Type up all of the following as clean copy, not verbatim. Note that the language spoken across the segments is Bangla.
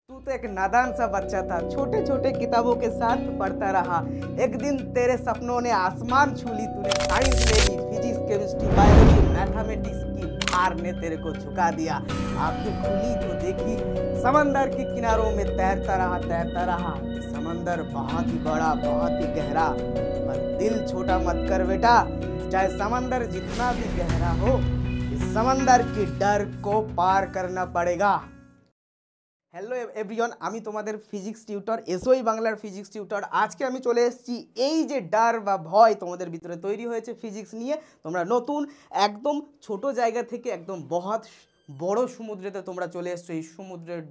तू तो एक नादान सा बच्चा था, छोटे छोटे किताबों के साथ पढ़ता रहा। एक दिन तेरे सपनों ने आसमान छू ली, तूने साइंस ले ली, फिजिक्स केमिस्ट्री बायोलॉजी मैथमेटिक्स की भार ने तेरे को झुका दिया। आंखें खुली तो देखी समंदर के किनारों में तैरता रहा। समंदर बहुत ही बड़ा, बहुत ही गहरा, पर दिल छोटा मत कर बेटा। चाहे समंदर जितना भी गहरा हो, इस समंदर की डर को पार करना पड़ेगा। হ্যালো এভরিওয়ান, আমি তোমাদের ফিজিক্স টিউটর, এসওই বাংলার ফিজিক্স টিউটর। আজকে আমি চলে এসেছি এই যে ডার বা ভয় তোমাদের ভিতরে তৈরি হয়েছে ফিজিক্স নিয়ে, তোমরা নতুন একদম ছোট জায়গা থেকে একদম বহুত বড় সমুদ্রেতে তোমরা চলে এসছো। এই সমুদ্রের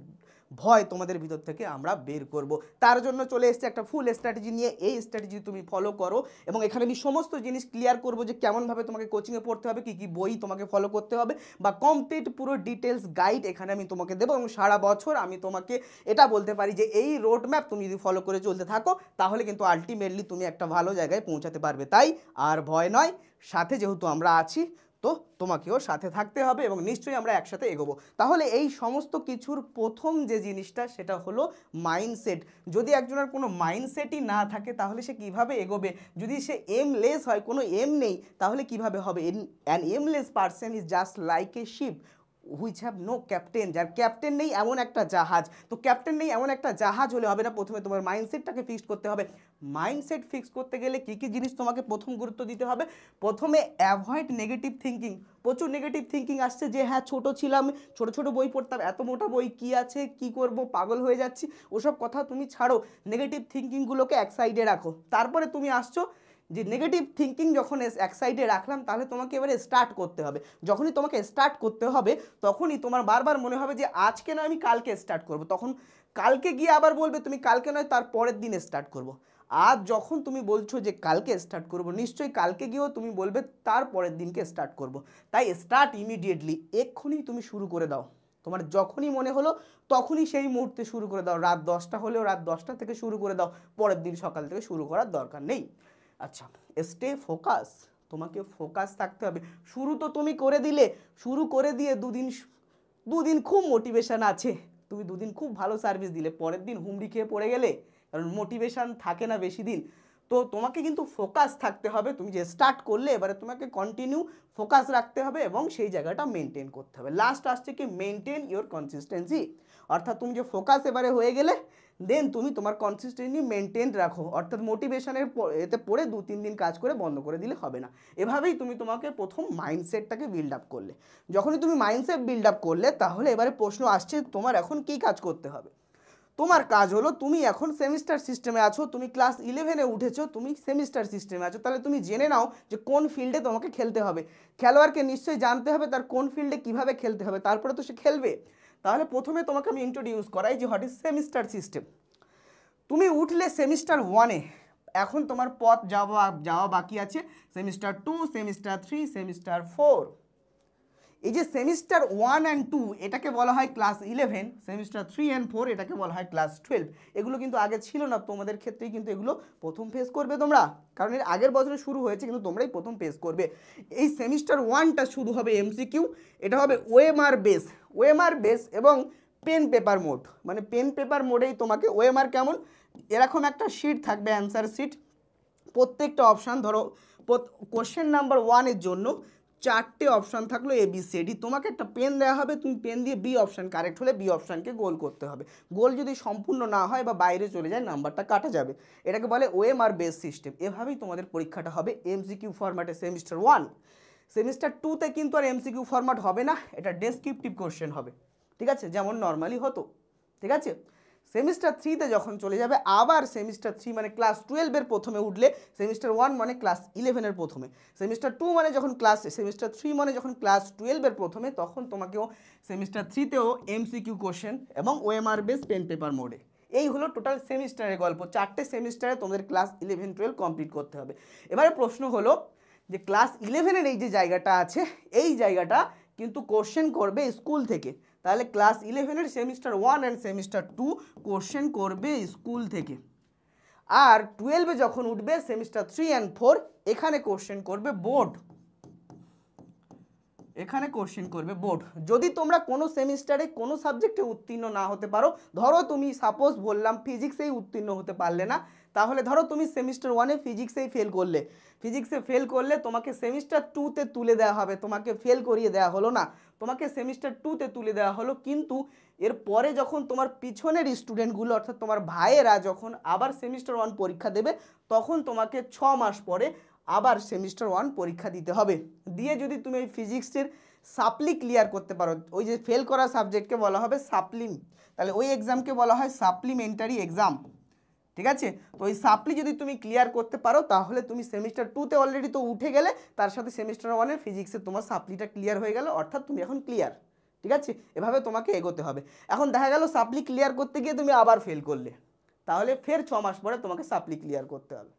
ভয় তোমাদের ভিতর থেকে আমরা বের করব, তার জন্য চলে এসেছে একটা ফুল স্ট্র্যাটেজি নিয়ে। এই স্ট্র্যাটেজি তুমি ফলো করো এবং এখানে আমি সমস্ত জিনিস ক্লিয়ার করবো যে কেমনভাবে তোমাকে কোচিংয়ে পড়তে হবে, কী কী বই তোমাকে ফলো করতে হবে, বা কমপ্লিট পুরো ডিটেলস গাইড এখানে আমি তোমাকে দেবো। এবং সারা বছর আমি তোমাকে এটা বলতে পারি যে এই রোড ম্যাপ তুমি যদি ফলো করে চলতে থাকো তাহলে কিন্তু আলটিমেটলি তুমি একটা ভালো জায়গায় পৌঁছাতে পারবে। তাই আর ভয় নয়, সাথে যেহেতু আমরা আছি তো তোমাকেও সাথে থাকতে হবে এবং নিশ্চয়ই আমরা একসাথে এগোবো। তাহলে এই সমস্ত কিছুর প্রথম যে জিনিসটা সেটা হলো মাইন্ডসেট। যদি একজনের কোনো মাইন্ডসেটই না থাকে তাহলে সে কিভাবে এগোবে? যদি সে এমলেস হয়, কোনো এম নেই, তাহলে কিভাবে হবে? An aimless person is just like a ship which have no captain. যার ক্যাপ্টেন নেই এমন একটা জাহাজ। তো ক্যাপ্টেন নেই এমন একটা জাহাজ হলে হবে না, প্রথমে তোমার মাইন্ডসেটটাকে ফিক্স করতে হবে। মাইন্ডসেট ফিক্স করতে গেলে কী কী জিনিস তোমাকে প্রথম গুরুত্ব দিতে হবে? প্রথমে অ্যাভয়েড নেগেটিভ থিঙ্কিং। প্রচুর নেগেটিভ থিঙ্কিং আসছে যে হ্যাঁ ছোটো ছিলাম, ছোটো ছোটো বই পড়তাম, এত মোটা বই কী আছে, কী করব, পাগল হয়ে যাচ্ছি, ওসব কথা তুমি ছাড়ো। নেগেটিভ থিঙ্কিংগুলোকে এক সাইডে রাখো। তারপরে তুমি আসছো যে নেগেটিভ থিঙ্কিং যখন এক সাইডে রাখলাম তাহলে তোমাকে এবারে স্টার্ট করতে হবে। যখনই তোমাকে স্টার্ট করতে হবে তখনই তোমার বারবার মনে হবে যে আজকে নয় আমি কালকে স্টার্ট করব। তখন কালকে গিয়ে আবার বলবে তুমি কালকে নয় তার পরের দিন স্টার্ট করব। আজ যখন তুমি বলছো যে কালকে স্টার্ট করব, নিশ্চয়ই কালকে গিয়েও তুমি বলবে তার পরের দিনকে স্টার্ট করব। তাই স্টার্ট ইমিডিয়েটলি, এক্ষুনি তুমি শুরু করে দাও। তোমার যখনই মনে হলো তখনই সেই মুহূর্তে শুরু করে দাও। রাত 10টা হলেও রাত 10টা থেকে শুরু করে দাও, পরের দিন সকাল থেকে শুরু করার দরকার নেই। আচ্ছা, স্টে ফোকাস। তোমাকে ফোকাস থাকতে হবে। শুরু তো তুমি করে দিলে, শুরু করে দিয়ে দুদিন খুব মোটিভেশান আছে, তুমি দুদিন খুব ভালো সার্ভিস দিলে, পরের দিন হুমড়ি খেয়ে পড়ে গেলে, কারণ মোটিভেশান থাকে না বেশি দিন। তো তোমাকে কিন্তু ফোকাস থাকতে হবে। তুমি যে স্টার্ট করলে এবারে তোমাকে কন্টিনিউ ফোকাস রাখতে হবে এবং সেই জায়গাটা মেনটেন করতে হবে। লাস্ট আসছে কি মেনটেন ইওর কনসিস্টেন্সি। অর্থাৎ তুমি যে ফোকাস এবারে হয়ে গেলে দেন তুমি তোমার কনসিস্টেন্সি মেনটেন রাখো। অর্থাৎ মোটিভেশনের এতে পড়ে 2-3 দিন কাজ করে বন্ধ করে দিলে হবে না। এভাবেই তুমি তোমাকে প্রথম মাইন্ডসেটটাকে বিল্ড আপ করলে। যখনই তুমি মাইন্ডসেট বিল্ড আপ করলে তাহলে এবারে প্রশ্ন আসছে তোমার এখন কী কাজ করতে হবে। তোমার কাজ হলো তুমি এখন সেমিস্টার সিস্টেমে আছো, তুমি ক্লাস 11-এ উঠেছো, তুমি সেমিস্টার সিস্টেমে আছো। তাহলে তুমি জেনে নাও যে কোন ফিল্ডে তোমাকে খেলতে হবে। খেলোয়াড়কে নিশ্চয়ই জানতে হবে তার কোন ফিল্ডে কীভাবে খেলতে হবে, তারপরে তো সে খেলবে। তাহলে প্রথমে তোমাকে আমি ইন্ট্রোডিউস করাই যে হোয়াট ইজ সেমিস্টার সিস্টেম। তুমি উঠলে সেমিস্টার 1-এ, এখন তোমার পথ যাওয়া বাকি আছে সেমিস্টার 2, সেমিস্টার 3, সেমিস্টার 4। এই যে সেমিস্টার 1 and 2 এটাকে বলা হয় ক্লাস 11, সেমিস্টার 3 and 4 এটাকে বলা হয় ক্লাস 12। এগুলো কিন্তু আগে ছিল না, তোমাদের ক্ষেত্রেই কিন্তু এগুলো প্রথম ফেস করবে তোমরা, কারণ এর আগের বছরে শুরু হয়েছে কিন্তু তোমরাই প্রথম ফেস করবে। এই সেমিস্টার 1টা শুরু হবে এমসিকিউ, এটা হবে ওএমআর বেস এবং পেন পেপার মোড। মানে পেন পেপার মোডেই তোমাকে ওএমআর কেমন, এরকম একটা শিট থাকবে, অ্যান্সার শিট। প্রত্যেকটা অপশান ধরো কোশ্চেন নাম্বার 1-এর জন্য 4টে অপশান থাকলো ABCD। তোমাকে একটা পেন দেওয়া হবে, তুমি পেন দিয়ে বি অপশান কারেক্ট হলে বি অপশানকে গোল করতে হবে। গোল যদি সম্পূর্ণ না হয় বা বাইরে চলে যায় নাম্বারটা কাটা যাবে। এটাকে বলে ওএমআর বেস সিস্টেম। এভাবেই তোমাদের পরীক্ষাটা হবে এমসিকিউ ফরম্যাটে সেমিস্টার 1। সেমিস্টার 2-তে কিন্তু আর এমসিকিউ ফরম্যাট হবে না, এটা ডেসক্রিপটিভ কোশ্চেন হবে, ঠিক আছে, যেমন নর্মালি হতো, ঠিক আছে। সেমিস্টার 3-তে যখন চলে যাবে, আবার সেমিস্টার 3 মানে ক্লাস 12-এর প্রথমে উঠলে, সেমিস্টার 1 মানে ক্লাস 11-এর প্রথমে, সেমিস্টার 2 মানে যখন সেমিস্টার 3 মানে যখন ক্লাস 12-এর প্রথমে, তখন তোমাকেও সেমিস্টার 3-তেও এমসিকিউ কোশ্চেন এবং ওএমআর বেস পেন পেপার মোডে। এই হলো টোটাল সেমিস্টারের গল্প। 4টে সেমিস্টারে তোমাদের ক্লাস 11-12 কমপ্লিট করতে হবে। এবারে প্রশ্ন হলো যে ক্লাস 11-এর এই যে জায়গাটা আছে, এই জায়গাটা কিন্তু কোশ্চেন করবে স্কুল থেকে। তাহলে ক্লাস 11-এর সেমিস্টার 1 অ্যান্ড সেমিস্টার 2 কোশ্চেন করবে স্কুল থেকে। আর 12-এ যখন উঠবে সেমিস্টার 3 অ্যান্ড 4, এখানে কোশ্চেন করবে বোর্ড। এখানে কোশ্চেন করবে বোর্ড। যদি তোমরা কোনো সেমিস্টারে কোনো সাবজেক্টে উত্তীর্ণ না হতে পারো, ধরো তুমি সাপোজ বললাম ফিজিক্সেই উত্তীর্ণ হতে পারলে না, তাহলে ধরো তুমি সেমিস্টার 1-এ ফিজিক্সেই ফেল করলে, ফিজিক্সে ফেল করলে তোমাকে সেমিস্টার 2-তে তুলে দেওয়া হবে, তোমাকে ফেল করিয়ে দেওয়া হলো না, তোমাকে সেমিস্টার 2-তে তুলে দেওয়া হলো। কিন্তু এরপরে যখন তোমার পিছনের স্টুডেন্টগুলো অর্থাৎ তোমার ভাইয়েরা যখন আবার সেমিস্টার 1 পরীক্ষা দেবে, তখন তোমাকে 6 মাস পরে আবার সেমিস্টার 1 পরীক্ষা দিতে হবে। দিয়ে যদি তুমি ওই ফিজিক্সের সাপ্লি ক্লিয়ার করতে পারো, ওই যে ফেল করা সাবজেক্টকে বলা হবে সাপ্লিম, তাহলে ওই এক্সামকে বলা হয় সাপ্লিমেন্টারি এক্সাম। ঠিক আছে, তো ওই সাপ্লি যদি তুমি ক্লিয়ার করতে পারো তাহলে তুমি সেমিস্টার 2-তে অলরেডি তো উঠে গেলে, তার সাথে সেমিস্টার 1-এর ফিজিক্সে তোমার সাপ্লিটা ক্লিয়ার হয়ে গেল, অর্থাৎ তুমি এখন ক্লিয়ার। ঠিক আছে, এভাবে তোমাকে এগোতে হবে। এখন দেখা গেল সাপ্লি ক্লিয়ার করতে গিয়ে তুমি আবার ফেল করলে, তাহলে ফের 6 মাস পরে তোমাকে সাপ্লি ক্লিয়ার করতে হবে,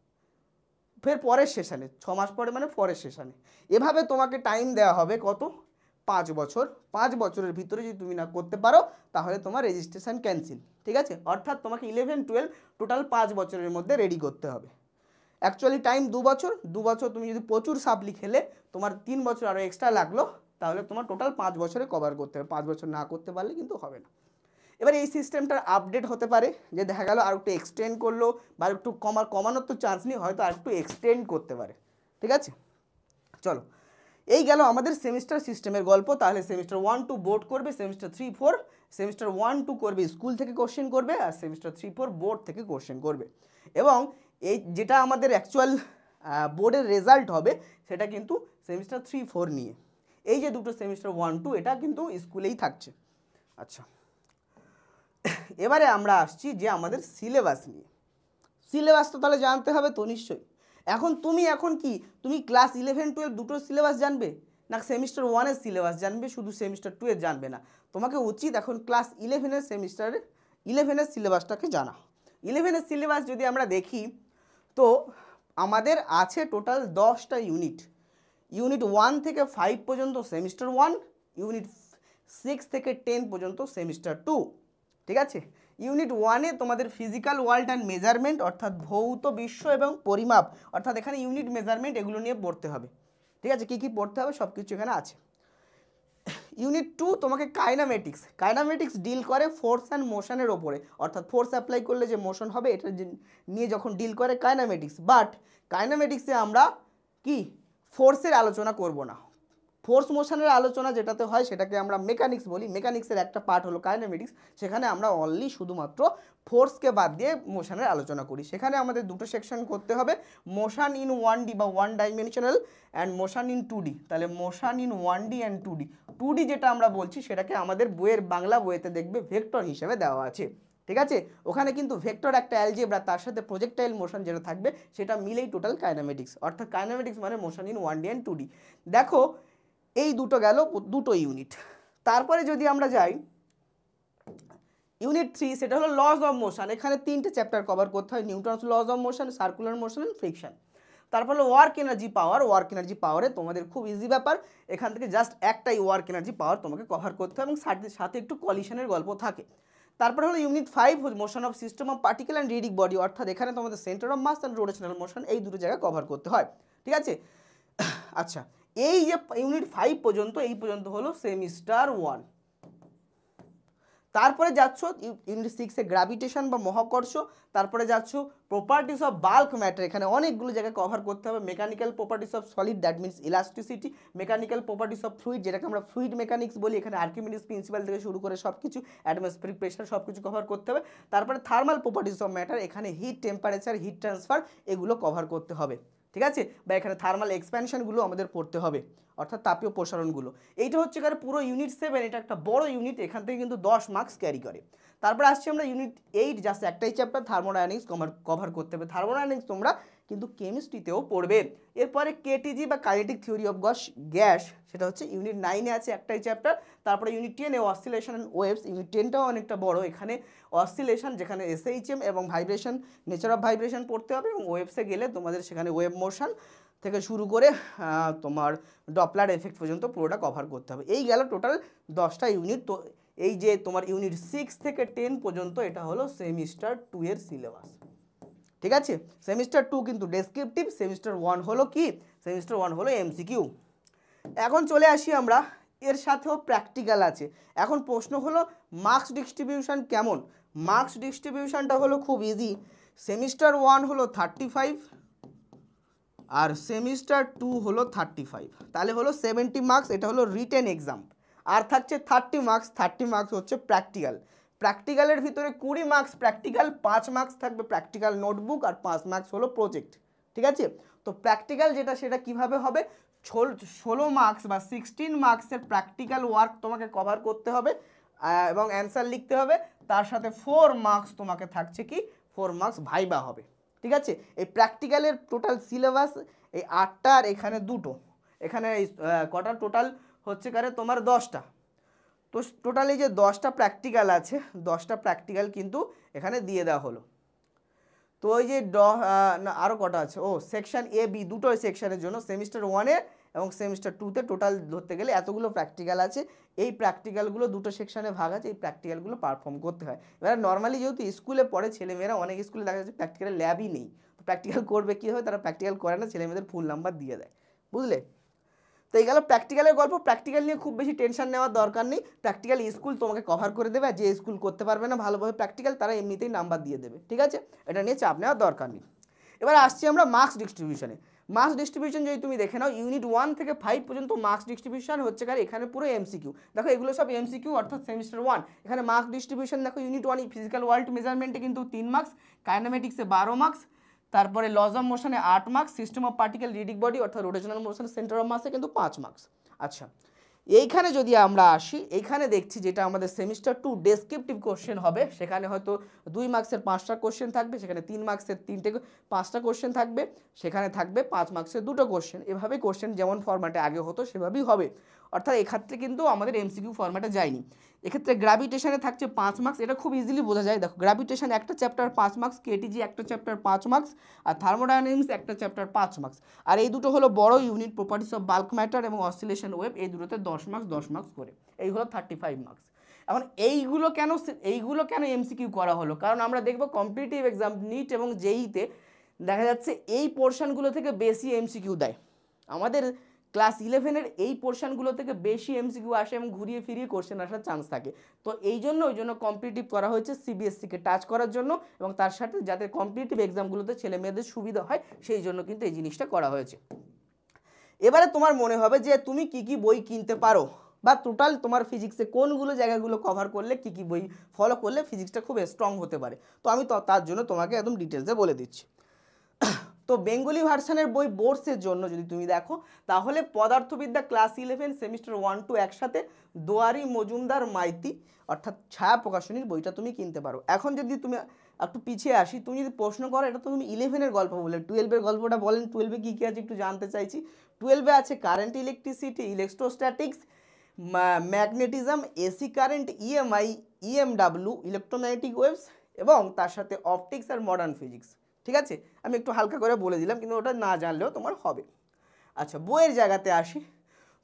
ফের পরের সেশনে 6 মাস পরে মানে পরের সেশনে। এভাবে তোমাকে টাইম দেওয়া হবে কত, 5 বছর। 5 বছরের ভিতরে যদি তুমি না করতে পারো তাহলে তোমার রেজিস্ট্রেশন ক্যান্সেল। ঠিক আছে, অর্থাৎ তোমাকে 11-12 টোটাল 5 বছরের মধ্যে রেডি করতে হবে। অ্যাকচুয়ালি টাইম 2 বছর, 2 বছর তুমি যদি প্রচুর সাপ্লি খেলে তোমার 3 বছর আরও এক্সট্রা লাগলো, তাহলে তোমার টোটাল 5 বছরে কভার করতে হবে। 5 বছর না করতে পারলে কিন্তু হবে না। এবার এই সিস্টেমটার আপডেট হতে পারে যে দেখা গেল আর একটু এক্সটেন্ড করলো, বা একটু কমানোর তো চান্স নেই, হয়তো আর একটু এক্সটেন্ড করতে পারে। ঠিক আছে, চলো এই গেল আমাদের সেমিস্টার সিস্টেমের গল্প। তাহলে সেমিস্টার 1-2 বোর্ড করবে, সেমিস্টার 3-4 সেমিস্টার 1-2 করবে স্কুল থেকে কোশ্চেন করবে, আর সেমিস্টার 3-4 বোর্ড থেকে কোশ্চেন করবে। এবং এই যেটা আমাদের অ্যাকচুয়াল বোর্ডের রেজাল্ট হবে সেটা কিন্তু সেমিস্টার 3-4 নিয়ে। এই যে দুটো সেমিস্টার 1-2 এটা কিন্তু স্কুলেই থাকছে। আচ্ছা, এবারে আমরা আসছি যে আমাদের সিলেবাস নিয়ে। সিলেবাস তো তাহলে জানতে হবে তো নিশ্চয়ই। এখন কি তুমি ক্লাস 11-12 দুটো সিলেবাস জানবে, না সেমিস্টার 1-এর সিলেবাস জানবে, শুধু সেমিস্টার 2-এর জানবে না? তোমাকে উচিত এখন ক্লাস 11-এর সেমিস্টারে 11-এর সিলেবাসটাকে জানা। 11-এর সিলেবাস যদি আমরা দেখি তো আমাদের আছে টোটাল 10টা ইউনিট। ইউনিট 1 থেকে 5 পর্যন্ত সেমিস্টার 1, ইউনিট 6 থেকে 10 পর্যন্ত সেমিস্টার 2। ঠিক আছে, ইউনিট 1-এ তোমাদের ফিজিক্যাল ওয়ার্ল্ড অ্যান্ড মেজারমেন্ট অর্থাৎ ভৌত বিশ্ব এবং পরিমাপ, অর্থাৎ এখানে ইউনিট মেজারমেন্ট এগুলো নিয়ে পড়তে হবে। ঠিক আছে, কী কী পড়তে হবে সব কিছু এখানে আছে। ইউনিট 2 তোমাকে কাইনামেটিক্স ডিল করে ফোর্স অ্যান্ড মোশনের ওপরে, অর্থাৎ ফোর্স অ্যাপ্লাই করলে যে মোশন হবে এটা নিয়ে যখন ডিল করে কাইনামেটিক্স। বাট কাইনামেটিক্সে আমরা কি ফোর্সের আলোচনা করব না, ফোর্স মোশনের আলোচনা যেটাতে হয় সেটাকে আমরা মেকানিক্স বলি। মেকানিক্সের একটা পার্ট হলো কাইনেমেটিক্স, সেখানে আমরা অনলি শুধুমাত্র ফোর্সকে বাদ দিয়ে মোশনের আলোচনা করি। সেখানে আমাদের দুটো সেকশন করতে হবে, মোশন ইন 1D বা 1 dimensional and motion in 2D। তাহলে motion in 1D and 2D, 2D যেটা আমরা বলছি সেটাকে আমাদের বইয়ের বাংলা বইতে দেখবে ভেক্টর হিসেবে দেওয়া আছে। ঠিক আছে, ওখানে কিন্তু ভেক্টর একটা অ্যালজেব্রা, তার সাথে প্রজেক্টাইল মোশন যেটা থাকবে সেটা মিলেই টোটাল কাইনেমেটিক্স, অর্থাৎ কাইনেমেটিক্স মানে motion in 1D and 2D। দেখো এই দুটো গেল দুটো ইউনিট। তারপরে যদি আমরা যাই ইউনিট 3, সেটা হলো লস অফ মোশন। এখানে 3টে চ্যাপ্টার কভার করতে হয়, Newton's laws of motion, circular motion and friction. তারপর হলো ওয়ার্ক এনার্জি পাওয়ারে তোমাদের খুব ইজি ব্যাপার, এখান থেকে জাস্ট একটাই ওয়ার্ক এনার্জি পাওয়ার তোমাকে কভার করতে হবে এবং সাথে একটু কলিশনের গল্প থাকে। তারপর হলো unit 5 motion of system of particle and রিডিক বডি, অর্থাৎ এখানে তোমাদের centre of mass and rotational motion এই দুটো জায়গায় কভার করতে হয়। ঠিক আছে, আচ্ছা এই যে ইউনিট 5 পর্যন্ত, এই পর্যন্ত হলো সেমিস্টার 1। তারপরে যাচ্ছ ইউনিট 6-এ গ্র্যাভিটেশন বা মহাকর্ষ, তারপরে যাচ্ছ প্রপার্টিস অফ বাল্ক ম্যাটার, এখানে অনেকগুলো জায়গায় কভার করতে হবে। Mechanical properties of solid, that means elasticity. Mechanical properties of fluid, যেটাকে আমরা ফ্লুইড মেকানিক্স বলি, এখানে আর্কিমিডিস প্রিন্সিপাল থেকে শুরু করে সব কিছু, অ্যাটমসফিয়ারিক প্রেশার সব কিছু কভার করতে হবে। তারপরে থার্মাল প্রপার্টিস অফ ম্যাটার, এখানে হিট, টেম্পারেচার, হিট ট্রান্সফার এগুলো কভার করতে হবে। ঠিক আছে, বা এখানে থার্মাল এক্সপ্যানশনগুলো আমাদের পড়তে হবে, অর্থাৎ তাপীয় প্রসারণগুলো। এইটা হচ্ছে এখানে পুরো ইউনিট 7, এটা একটা বড় ইউনিট, এখান থেকে কিন্তু 10 মার্কস ক্যারি করে। তারপরে আসছি আমরা ইউনিট 8, জাস্ট একটাই চ্যাপ্টার থার্মোডাইনামিক্স কভার করতে হবে। থার্মোডাইনামিক্স তোমরা কিন্তু কেমিস্ট্রিতেও পড়বে। এরপরে কেটিজি বা কাইনেটিক থিওরি অফ গ্যাস, সেটা হচ্ছে ইউনিট 9-এ আছে একটাই চ্যাপ্টার। তারপরে ইউনিট 10-এ অসিলেশন অ্যান্ড ওয়েভস, ইউনিট 10টাও অনেকটা বড়, এখানে অসিলেশন যেখানে SHM এবং ভাইব্রেশন, নেচার অফ ভাইব্রেশন পড়তে হবে, এবং ওয়েভসে গেলে তোমাদের সেখানে ওয়েভ মোশন থেকে শুরু করে তোমার ডপলার এফেক্ট পর্যন্ত পুরোটা কভার করতে হবে। এই গেল টোটাল 10টা ইউনিট। তো এই যে তোমার ইউনিট 6 থেকে 10 পর্যন্ত এটা হলো সেমিস্টার 2 এর সিলেবাস। ঠিক আছে, সেমিস্টার 2 কিন্তু ডেসক্রিপটিভ, সেমিস্টার 1 হলো কি, সেমিস্টার 1 হলো MCQ। এখন চলে আসি আমরা, এর সাথেও প্র্যাকটিক্যাল আছে। এখন প্রশ্ন হলো মার্কস ডিস্ট্রিবিউশন কেমন? মার্কস ডিস্ট্রিবিউশনটা হলো খুব ইজি। সেমিস্টার 1 হলো 35 আর সেমিস্টার 2 হলো 35, তাহলে হলো 70 মার্কস। এটা হলো রিটেন এক্সাম। আর থাকছে 30 মার্কস। 30 মার্কস হচ্ছে প্র্যাকটিক্যাল। প্র্যাকটিক্যালের ভিতরে 20 মার্কস প্র্যাকটিক্যাল, 5 মার্কস থাকবে প্র্যাকটিক্যাল নোটবুক, আর 5 মার্কস হলো প্রজেক্ট। ঠিক আছে, তো প্র্যাকটিক্যাল যেটা সেটা কিভাবে হবে, 16 মার্কস বা 16 মার্কসের প্র্যাকটিক্যাল ওয়ার্ক তোমাকে কভার করতে হবে এবং অ্যান্সার লিখতে হবে। তার সাথে 4 মার্কস তোমাকে থাকছে কি, 4 মার্কস ভাইবা হবে। ঠিক আছে, এই প্র্যাকটিক্যালের টোটাল সিলেবাস এই 8টা আর এখানে 2টো, এখানে কটা টোটাল হচ্ছে কারে তোমার 10টা। তো টোটাল এই যে 10টা প্র্যাকটিক্যাল আছে, 10টা প্র্যাকটিক্যাল কিন্তু এখানে দিয়ে দেওয়া হলো। তো ওই যে না আরও কটা আছে, ও সেকশন এ বি দুটোই সেকশনের জন্য, সেমিস্টার 1-এ এবং সেমিস্টার 2-তে টোটাল ধরতে গেলে এতগুলো প্র্যাকটিক্যাল আছে। এই প্র্যাকটিক্যালগুলো দুটো সেকশনে ভাগ আছে, এই প্র্যাকটিক্যালগুলো পারফর্ম করতে হয়। এবার নর্মালি যেহেতু স্কুলে পড়ে ছেলেমেয়েরা, অনেক স্কুলে দেখা যাচ্ছে প্র্যাকটিক্যাল ল্যাবই নেই, তো প্র্যাকটিক্যাল করবে কী হয়, তারা প্র্যাকটিক্যাল করে না, ছেলেমেয়েদের ফুল নাম্বার দিয়ে দেয়, বুঝলে। তো এই গেল প্র্যাকটিক্যালের গল্প। প্র্যাকটিক্যাল নিয়ে খুব বেশি টেনশন নেওয়ার দরকার নেই, প্র্যাকটিক্যাল স্কুল তোমাকে কভার করে দেবে, আর যে স্কুল করতে পারবে না ভালোভাবে প্র্যাকটিক্যাল তারা এমনিতেই নাম্বার দিয়ে দেবে। ঠিক আছে, এটা নিয়ে চাপ নেওয়ার দরকার নেই। এবার আসছি আমরা মার্কস ডিস্ট্রিবিউশনে। মার্কস ডিস্ট্রিবিউশন যদি তুমি দেখে নাও, ইউনিট 1 থেকে 5 পর্যন্ত মার্কস ডিস্ট্রিবিউশন হচ্ছে, কারণ এখানে পুরো এমসিকিউ। দেখো এগুলো সব এমসিকিউ, অর্থাৎ সেমিস্টার 1। এখানে মার্কস ডিস্ট্রিবিউশন দেখো, ইউনিট 1 ফিজিক্যাল ওয়ার্ল্ড মেজারমেন্টে কিন্তু 3 মার্কস, কাইনেমেটিক্সে 12 মার্কস, তারপরে লজ অফ মোশনে 8 মার্কস, সিস্টেম অফ পার্টিকেল রিডিং বডি অর্থাৎ রোটেশনাল মোশন সেন্টার অফ মাসে কিন্তু 5 মার্কস। আচ্ছা, এইখানে যদি আমরা আসি, এইখানে দেখছি যেটা আমাদের সেমিস্টার 2 ডেসক্রিপটিভ কোশ্চেন হবে, সেখানে হয়তো 2 মার্কসের 5টা কোশ্চেন থাকবে, সেখানে 3 মার্কসের 5টা কোশ্চেন থাকবে, সেখানে থাকবে 5 মার্কসের 2টো কোশ্চেন। এভাবেই কোশ্চেন যেমন ফরম্যাটে আগে হতো সেভাবেই হবে, অর্থাৎ এক্ষেত্রে কিন্তু আমাদের এমসিকিউ ফরম্যাটে যায়নি। এক্ষেত্রে গ্র্যাভিটেশনে থাকছে 5 মার্কস, এটা খুব ইজিলি বোঝা যায়। দেখো গ্র্যাভিটেশন একটা চ্যাপ্টার 5 মার্কস, কেটিজি একটা চ্যাপ্টার 5 মার্কস, আর থার্মোডাইনামিক্স একটা চ্যাপ্টার 5 মার্কস। আর এই দুটো হলো বড় unit, properties of bulk matter এবং অসিলেশন ওয়েভ, এই দুটোতে 10 মার্কস 10 মার্কস করে, এই হলো 35 মার্কস। এখন এইগুলো কেন এমসিকিউ করা হলো, কারণ আমরা দেখব কম্পিটিটিভ এক্সাম নিট এবং জেইতে দেখা যাচ্ছে এই পোর্শনগুলো থেকে বেশি এমসিকিউ দেয়। আমাদের ক্লাস 11-এর এই পোর্শনগুলো থেকে বেশি এমসিকিউ আসে এবং ঘুরিয়ে ফিরিয়ে কোশ্চেন আসার চান্স থাকে। তো ওই জন্য কম্পিটিটিভ করা হয়েছে, সিবিএসসিকে টাচ করার জন্য, এবং তার সাথে যাতে কম্পিটিটিভ এক্সামগুলোতে ছেলে মেয়েদের সুবিধা হয় সেই জন্য কিন্তু এই জিনিসটা করা হয়েছে। এবারে তোমার মনে হবে যে তুমি কি কি বই কিনতে পারো, বা টোটাল তোমার ফিজিক্সে কোনগুলো জায়গাগুলো কভার করলে কি কি বই ফলো করলে ফিজিক্সটা খুব স্ট্রং হতে পারে। তো আমি তার জন্য তোমাকে একদম ডিটেলসে বলে দিচ্ছি। তো বেঙ্গলি ভার্সনের বই বোর্ডসের জন্য যদি তুমি দেখো, তাহলে পদার্থবিদ্যা ক্লাস 11 সেমিস্টার 1-2 একসাথে, দোয়ারি মজুমদার মাইতি অর্থাৎ ছায়া প্রকাশনীর বইটা তুমি কিনতে পারো। এখন যদি তুমি একটু পিছিয়ে আসি, তুমি যদি প্রশ্ন করো এটা তো তুমি 11-এর গল্প বলে, 12-এর গল্পটা বলেন, 12-এ কী কী আছে একটু জানতে চাইছি। 12-এ আছে current, electricity, electrostatics, magnetism, AC current, EMI, EMW, electromagnetic waves, এবং তার সাথে অপটিক্স আর মডার্ন ফিজিক্স। ঠিক আছে, আমি একটু হালকা করে বলে দিলাম, কিন্তু ওটা না জানলেও তোমার হবে। আচ্ছা, বইয়ের জায়গাতে আসি,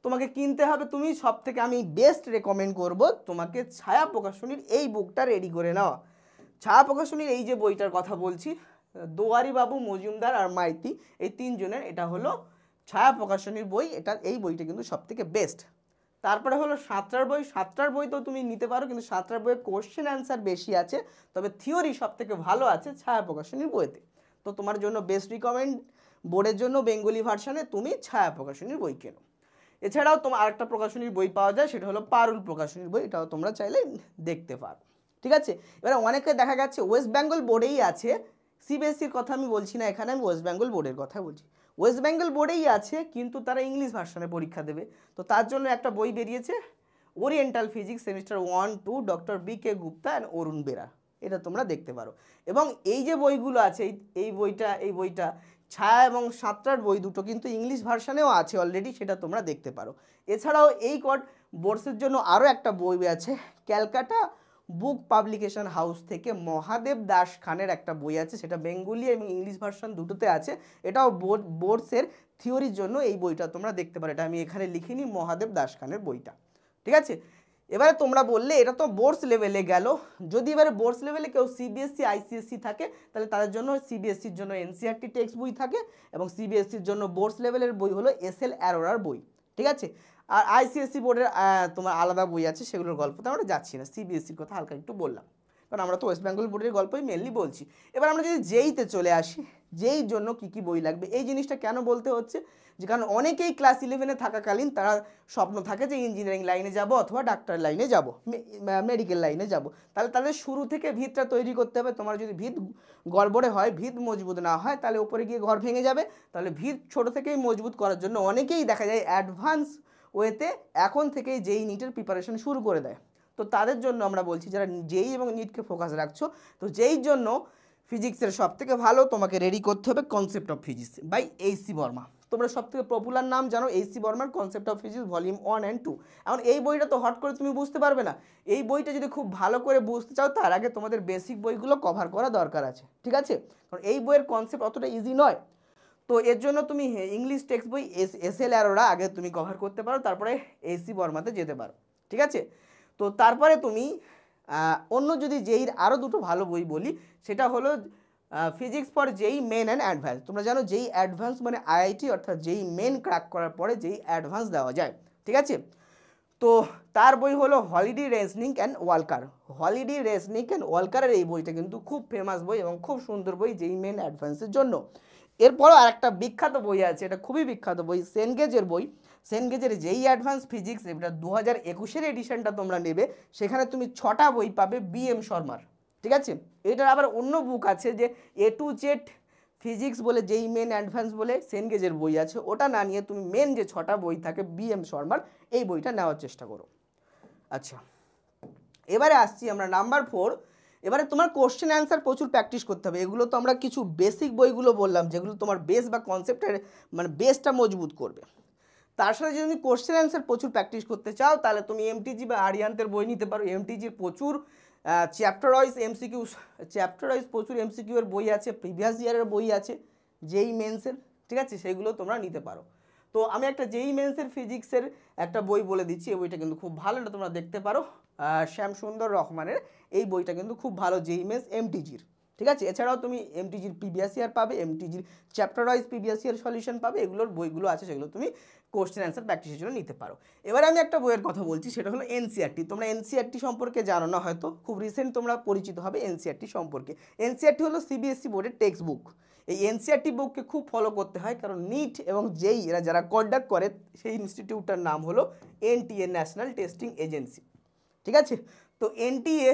তোমাকে কিনতে হবে, তুমি সব থেকে আমি বেস্ট রেকমেন্ড করব তোমাকে ছায়া প্রকাশনীর এই বুকটা রেডি করে নেওয়া। ছায়া প্রকাশনীর এই যে বইটার কথা বলছি, দোয়ারি বাবু, মজুমদার আর মাইতি, এই তিনজনের এটা হলো ছায়া প্রকাশনীর বই। এই বইটা কিন্তু সব থেকে বেস্ট। তারপরে হলো সাতটার বই। সাতটার বই তো তুমি নিতে পারো, কিন্তু সাতটার বইয়ে কোশ্চেন অ্যান্সার বেশি আছে, তবে থিওরি সব থেকে ভালো আছে ছায়া প্রকাশনীর বইতে। তো তোমার জন্য বেস্ট রিকমেন্ড বোর্ডের জন্য বেঙ্গলি ভার্সনে তুমি ছায়া প্রকাশনীর বই কেনো। এছাড়াও তোমার আরেকটা প্রকাশনীর বই পাওয়া যায়, সেটা হলো পারুল প্রকাশনীর বই, এটাও তোমরা চাইলে দেখতে পারো। ঠিক আছে, এবার অনেকে দেখা যাচ্ছে ওয়েস্ট বেঙ্গল বোর্ডেই আছে, সিবিএসসির কথা আমি বলছি না এখানে, আমি ওয়েস্ট বেঙ্গল বোর্ডের কথা বলছি। ওয়েস্ট বেঙ্গল বোর্ডেই আছে, কিন্তু তারা ইংলিশ ভার্সনে পরীক্ষা দেবে। তো তার জন্য একটা বই বেরিয়েছে, oriental physics semester 1-2, doctor B K. Gupta and Arun Bera, এটা তোমরা দেখতে পারো। এবং এই যে বইগুলো আছে, এই বইটা ছায়া এবং সাতটার বই দুটো কিন্তু ইংলিশ ভার্সনেও আছে অলরেডি, সেটা তোমরা দেখতে পারো। এছাড়াও এই বোর্ডসের জন্য আরও একটা বই আছে, ক্যালকাটা বুক পাবলিকেশন হাউস থেকে মহাদেব দাস খানের একটা বই আছে, সেটা বেঙ্গলি এবং ইংলিশ ভার্সন দুটোতে আছে। এটাও বোর্ডসের থিওরির জন্য এই বইটা তোমরা দেখতে পারো, এটা আমি এখানে লিখিনি, মহাদেব দাস খানের বইটা। ঠিক আছে, এবারে তোমরা বললে এটা তো বোর্ডস লেভেলে গেল, যদি এবারে বোর্ডস লেভেলে কেউ সিবিএসসি আইসিএসসি থাকে, তাহলে তাদের জন্য সিবিএসসির জন্য এনসিইআরটি টেক্সট বই থাকে, এবং সিবিএসসির জন্য বোর্ডস লেভেলের বই হলো এসএল অ্যারোরার বই। ঠিক আছে। আর আইসিএসসি বোর্ডের তোমার আলাদা বই আছে, সেগুলোর গল্পতে আমরা যাচ্ছি না, সিবিএসসির কথা হালকা একটু বললাম, কারণ আমরা তো ওয়েস্ট বেঙ্গল বোর্ডের গল্পই মেনলি বলছি। এবার আমরা যদি জেইতে চলে আসি, যেই জন্য কি কি বই লাগবে, এই জিনিসটা কেন বলতে হচ্ছে, যে কারণ অনেকেই ক্লাস 11-এ থাকাকালীন তারা স্বপ্ন থাকে যে ইঞ্জিনিয়ারিং লাইনে যাব অথবা ডাক্তার লাইনে যাব, মেডিকেল লাইনে যাব, তাহলে তাদের শুরু থেকে ভিতটা তৈরি করতে হবে। তোমার যদি ভিত গড়বড়ে হয়, ভিত মজবুত না হয়, তাহলে উপরে গিয়ে ঘর ভেঙে যাবে। তাহলে ভিত ছোট থেকেই মজবুত করার জন্য অনেকেই দেখা যায় অ্যাডভান্স ওয়েতে এখন থেকেই যেই নিটের প্রিপারেশন শুরু করে দেয়। তো তাদের জন্য আমরা বলছি যারা যেই এবং নিটকে ফোকাস রাখছো, তো যেই জন্য ফিজিক্সের সব থেকে ভালো তোমাকে রেডি করতে হবে concept of physics by HC Verma. তোমরা সব থেকে পপুলার নাম জানো এইচসি বর্মার concept of physics volume 1 and 2। এখন এই বইটা তো হট করে তুমি বুঝতে পারবে না, এই বইটা যদি খুব ভালো করে বুঝতে চাও তার আগে তোমাদের বেসিক বইগুলো কভার করা দরকার আছে, ঠিক আছে, কারণ এই বইয়ের কনসেপ্ট অতটা ইজি নয়। তো এর জন্য তুমি ইংলিশ টেক্সট বই এসএল অ্যারোরা আগে তুমি কভার করতে পারো, তারপরে এইচসি বর্মাতে যেতে পারো, ঠিক আছে। তো তারপরে তুমি অন্য যদি যেই আরও দুটো ভালো বই বলি, সেটা হলো ফিজিক্স ফর যেই মেন অ্যান্ড অ্যাডভান্স। তোমরা জানো যেই অ্যাডভান্স মানে আইআইটি, অর্থাৎ যেই মেন ক্র্যাক করার পরে যেই অ্যাডভান্স দেওয়া যায়, ঠিক আছে। তো তার বই হলো Halliday Resnick and Walker. Halliday Resnick and ওয়ালকারের এই বইটা কিন্তু খুব ফেমাস বই এবং খুব সুন্দর বই যেই মেন অ্যাডভান্সের জন্য। এরপরও আরেকটা বিখ্যাত বই আছে, এটা খুবই বিখ্যাত বই, সেনগেজের বই। সেনগেজের যেই অ্যাডভান্স ফিজিক্স, এটা 2021-এর এডিশনটা তোমরা নেবে, সেখানে তুমি 6টা বই পাবে বিএম শর্মার, ঠিক আছে। এটার আবার অন্য বুক আছে যে এ টু জেড ফিজিক্স বলে যেই মেন অ্যাডভান্স বলে সেনগেজের বই আছে, ওটা না নিয়ে তুমি মেন যে 6টা বই থাকে বিএম শর্মার, এই বইটা নেওয়ার চেষ্টা করো। আচ্ছা, এবারে আসছি আমরা নাম্বার 4। এবারে তোমার কোশ্চেন অ্যান্সার প্রচুর প্র্যাকটিস করতে হবে। এগুলো তো আমরা কিছু বেসিক বইগুলো বললাম, যেগুলো তোমার বেস বা কনসেপ্টের মানে বেসটা মজবুত করবে। তার সাথে যদি তুমি কোশ্চেন অ্যান্সার প্রচুর প্র্যাকটিস করতে চাও, তাহলে তুমি এমটিজি বা আরিয়ান্তের বই নিতে পারো। এমটিজির প্রচুর চ্যাপ্টার ওয়াইজ প্রচুর এমসিকিউ এর বই আছে, প্রিভিয়াস ইয়ারের বই আছে যেই মেন্সের, ঠিক আছে, সেইগুলো তোমরা নিতে পারো। তো আমি একটা যেই মেন্সের ফিজিক্সের একটা বই বলে দিচ্ছি, এই বইটা কিন্তু খুব ভালো, এটা তোমরা দেখতে পারো, শ্যামসুন্দর রহমানের এই বইটা কিন্তু খুব ভালো যেই মেন্স এমটিজির, ঠিক আছে। এছাড়াও তুমি এমটিজির প্রিভিয়াস ইয়ার পাবে, এমটিজির chapter wise previous year solution পাবে, এগুলোর বইগুলো আছে, সেগুলো তুমি কোশ্চেন অ্যান্সার প্র্যাকটিসের জন্য নিতে পারো। এবার আমি একটা বইয়ের কথা বলছি, সেটা হলো এনসিইআরটি। তোমরা এনসিইআরটি সম্পর্কে জানো না হয়তো, খুব রিসেন্ট তোমরা পরিচিত হবে এনসিইআরটি সম্পর্কে। এনসিইআরটি হলো সিবিএসসি বোর্ডের টেক্সট বুক। এই এনসিইআরটি বুককে খুব ফলো করতে হয়, কারণ নিট এবং যেই এরা যারা কন্ডাক্ট করে, সেই ইনস্টিটিউটটার নাম হলো এনটিএ, ন্যাশনাল টেস্টিং এজেন্সি, ঠিক আছে। তো এনটিএ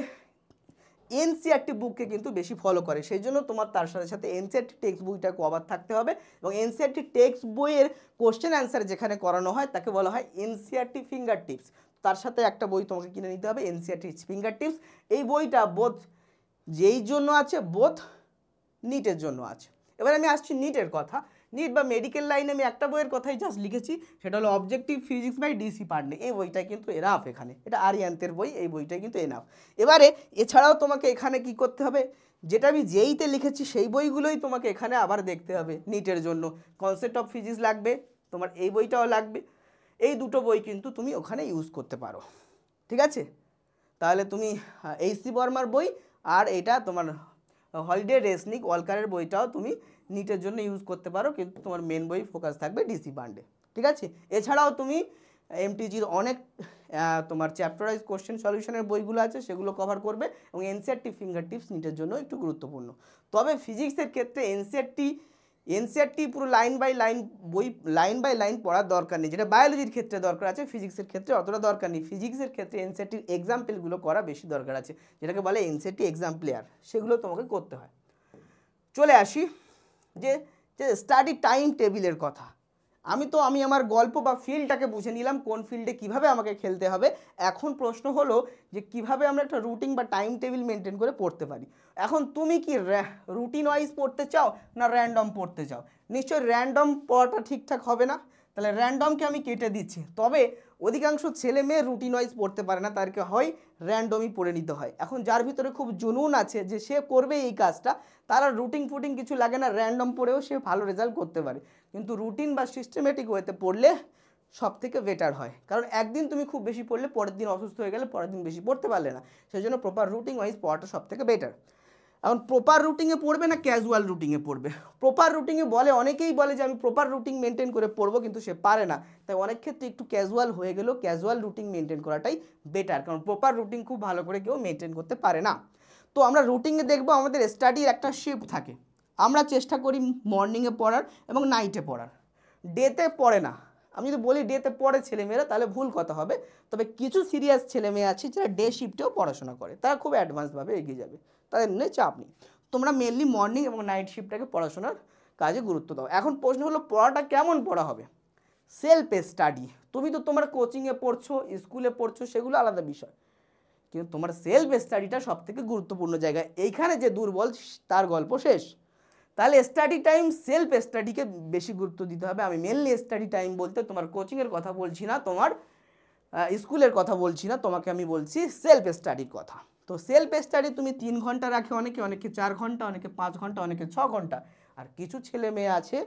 এনসিইআরটি বুককে কিন্তু বেশি ফলো করে, সেই জন্য তোমার তার সাথে সাথে এনসিইআরটি টেক্সট বইটা কভার থাকতে হবে। এবং এনসিইআরটি টেক্সট বইয়ের কোশ্চেন অ্যান্সার যেখানে করানো হয় তাকে বলা হয় এনসিইআরটি ফিঙ্গার টিপস। তার সাথে একটা বই তোমাকে কিনে নিতে হবে, এনসিইআরটি ফিঙ্গার টিপস। এই বইটা বোধ যেই জন্য আছে, বোধ নিটের জন্য আছে। এবার আমি আসছি নিটের কথা। নিট বা মেডিকেল লাইনে আমি একটা বইয়ের কথাই জাস্ট লিখেছি, সেটা হলো objective physics by D C Pandey. এই বইটা কিন্তু এনাফ, এখানে এটা আরিয়ান্তের বই, এই বইটাই কিন্তু এনাফ। এবারে এছাড়াও তোমাকে এখানে কি করতে হবে, যেটা আমি যেইতে লিখেছি সেই বইগুলোই তোমাকে এখানে আবার দেখতে হবে এইচএর জন্য। কনসেপ্ট অফ ফিজিক্স লাগবে, তোমার এই বইটাও লাগবে, এই দুটো বই কিন্তু তুমি ওখানে ইউজ করতে পারো, ঠিক আছে। তাহলে তুমি এইচসি বর্মার বই আর এটা তোমার হলিডে রেজনিক ওয়ালকারের বইটাও তুমি নিটের জন্য ইউজ করতে পারো, কিন্তু তোমার মেন বই ফোকাস থাকবে ডিসি পান্ডে, ঠিক আছে। এছাড়াও তুমি এমটিজির অনেক তোমার চ্যাপ্টার ওয়াইজ কোশ্চেন সলিউশনের বইগুলো আছে, সেগুলো কভার করবে। এবং এনসিইআরটি ফিঙ্গার টিপস নিটের জন্য একটু গুরুত্বপূর্ণ। তবে ফিজিক্সের ক্ষেত্রে এনসিইআরটি পুরো লাইন বাই লাইন পড়ার দরকার নেই, যেটা বায়োলজির ক্ষেত্রে দরকার আছে, ফিজিক্সের ক্ষেত্রে অতটা দরকার নেই। ফিজিক্সের ক্ষেত্রে এনসিইআরটির এক্সাম্পলগুলো করা বেশি দরকার আছে, যেটাকে বলে এনসিইআরটি এক্সাম্পলিয়ার, সেগুলো তোমাকে করতে হয়। চলে আসি যে স্টাডি টাইম টেবিলের কথা। আমি আমার গল্প বা ফিল্ডটাকে বুঝে নিলাম, কোন ফিল্ডে কিভাবে আমাকে খেলতে হবে। এখন প্রশ্ন হলো যে কিভাবে আমরা একটা রুটিন বা টাইম টেবিল মেনটেন করে পড়তে পারি। এখন তুমি কি রুটিন ওয়াইজ পড়তে চাও না র্যান্ডম পড়তে চাও? নিশ্চয়ই র্যান্ডম পড়াটা ঠিকঠাক হবে না, তাহলে র্যান্ডমকে আমি কেটে দিচ্ছি। তবে অধিকাংশ ছেলে মেয়ে রুটিন ওয়াইজ পড়তে পারে না, তাদেরকে হয় র্যান্ডমই পড়ে নিতে হয়। এখন যার ভিতরে খুব জুনুন আছে যে সে করবে এই কাজটা, তারা রুটিন ফুটিং কিছু লাগে না, র্যান্ডম পড়েও সে ভালো রেজাল্ট করতে পারে। কিন্তু রুটিন বা সিস্টেমেটিক ওয়েতে পড়লে সব থেকে বেটার হয়, কারণ একদিন তুমি খুব বেশি পড়লে পরের দিন অসুস্থ হয়ে গেলে পরের দিন বেশি পড়তে পারলে না, সেই জন্য প্রপার রুটিন ওয়াইজ পড়াটা সব থেকে বেটার। এখন প্রপার রুটিনে পড়বে না ক্যাজুয়াল রুটিনে পড়বে? প্রপার রুটিনে বলে, অনেকেই বলে যে আমি প্রপার রুটিন মেনটেন করে পড়বো, কিন্তু সে পারে না। তাই অনেক ক্ষেত্রে একটু ক্যাজুয়াল হয়ে গেলেও ক্যাজুয়াল রুটিন মেনটেন করাটাই বেটার, কারণ প্রপার রুটিন খুব ভালো করে কেউ মেনটেন করতে পারে না। তো আমরা রুটিনে দেখবো আমাদের স্টাডির একটা শিফট থাকে, আমরা চেষ্টা করি মর্নিংয়ে পড়ার এবং নাইটে পড়ার, ডেতে পড়ে না। আমি যদি বলি ডেতে পড়ে ছেলেমেয়েরা তাহলে ভুল কথা হবে, তবে কিছু সিরিয়াস ছেলেমেয়ে আছে যারা ডে শিফটেও পড়াশোনা করে, তারা খুব অ্যাডভান্সভাবে এগিয়ে যাবে, তাদের নিয়ে চাপ নেই। তোমরা মেনলি মর্নিং এবং নাইট শিফটটাকে পড়াশোনার কাজে গুরুত্ব দাও। এখন প্রশ্ন হলো পড়াটা কেমন পড়া হবে? Self study. তুমি তো তোমার কোচিংয়ে পড়ছো, স্কুলে পড়ছো, সেগুলো আলাদা বিষয়, কিন্তু তোমার সেলফ স্টাডিটা সবথেকে গুরুত্বপূর্ণ জায়গা। এইখানে যে দুর্বল তার গল্প শেষ। তাহলে স্টাডি টাইম, সেলফ স্টাডিকে বেশি গুরুত্ব দিতে হবে। আমি মেনলি স্টাডি টাইম বলতে তোমার কোচিংয়ের কথা বলছি না, তোমার স্কুলের কথা বলছি না, তোমাকে আমি বলছি সেলফ স্টাডির কথা। তো সেলফ স্টাডি তুমি 3 ঘন্টা রাখে অনেকে, অনেকে 4 ঘন্টা, অনেকে 5 ঘন্টা, অনেকে 6 ঘন্টা। আর কিছু ছেলে মেয়ে আছে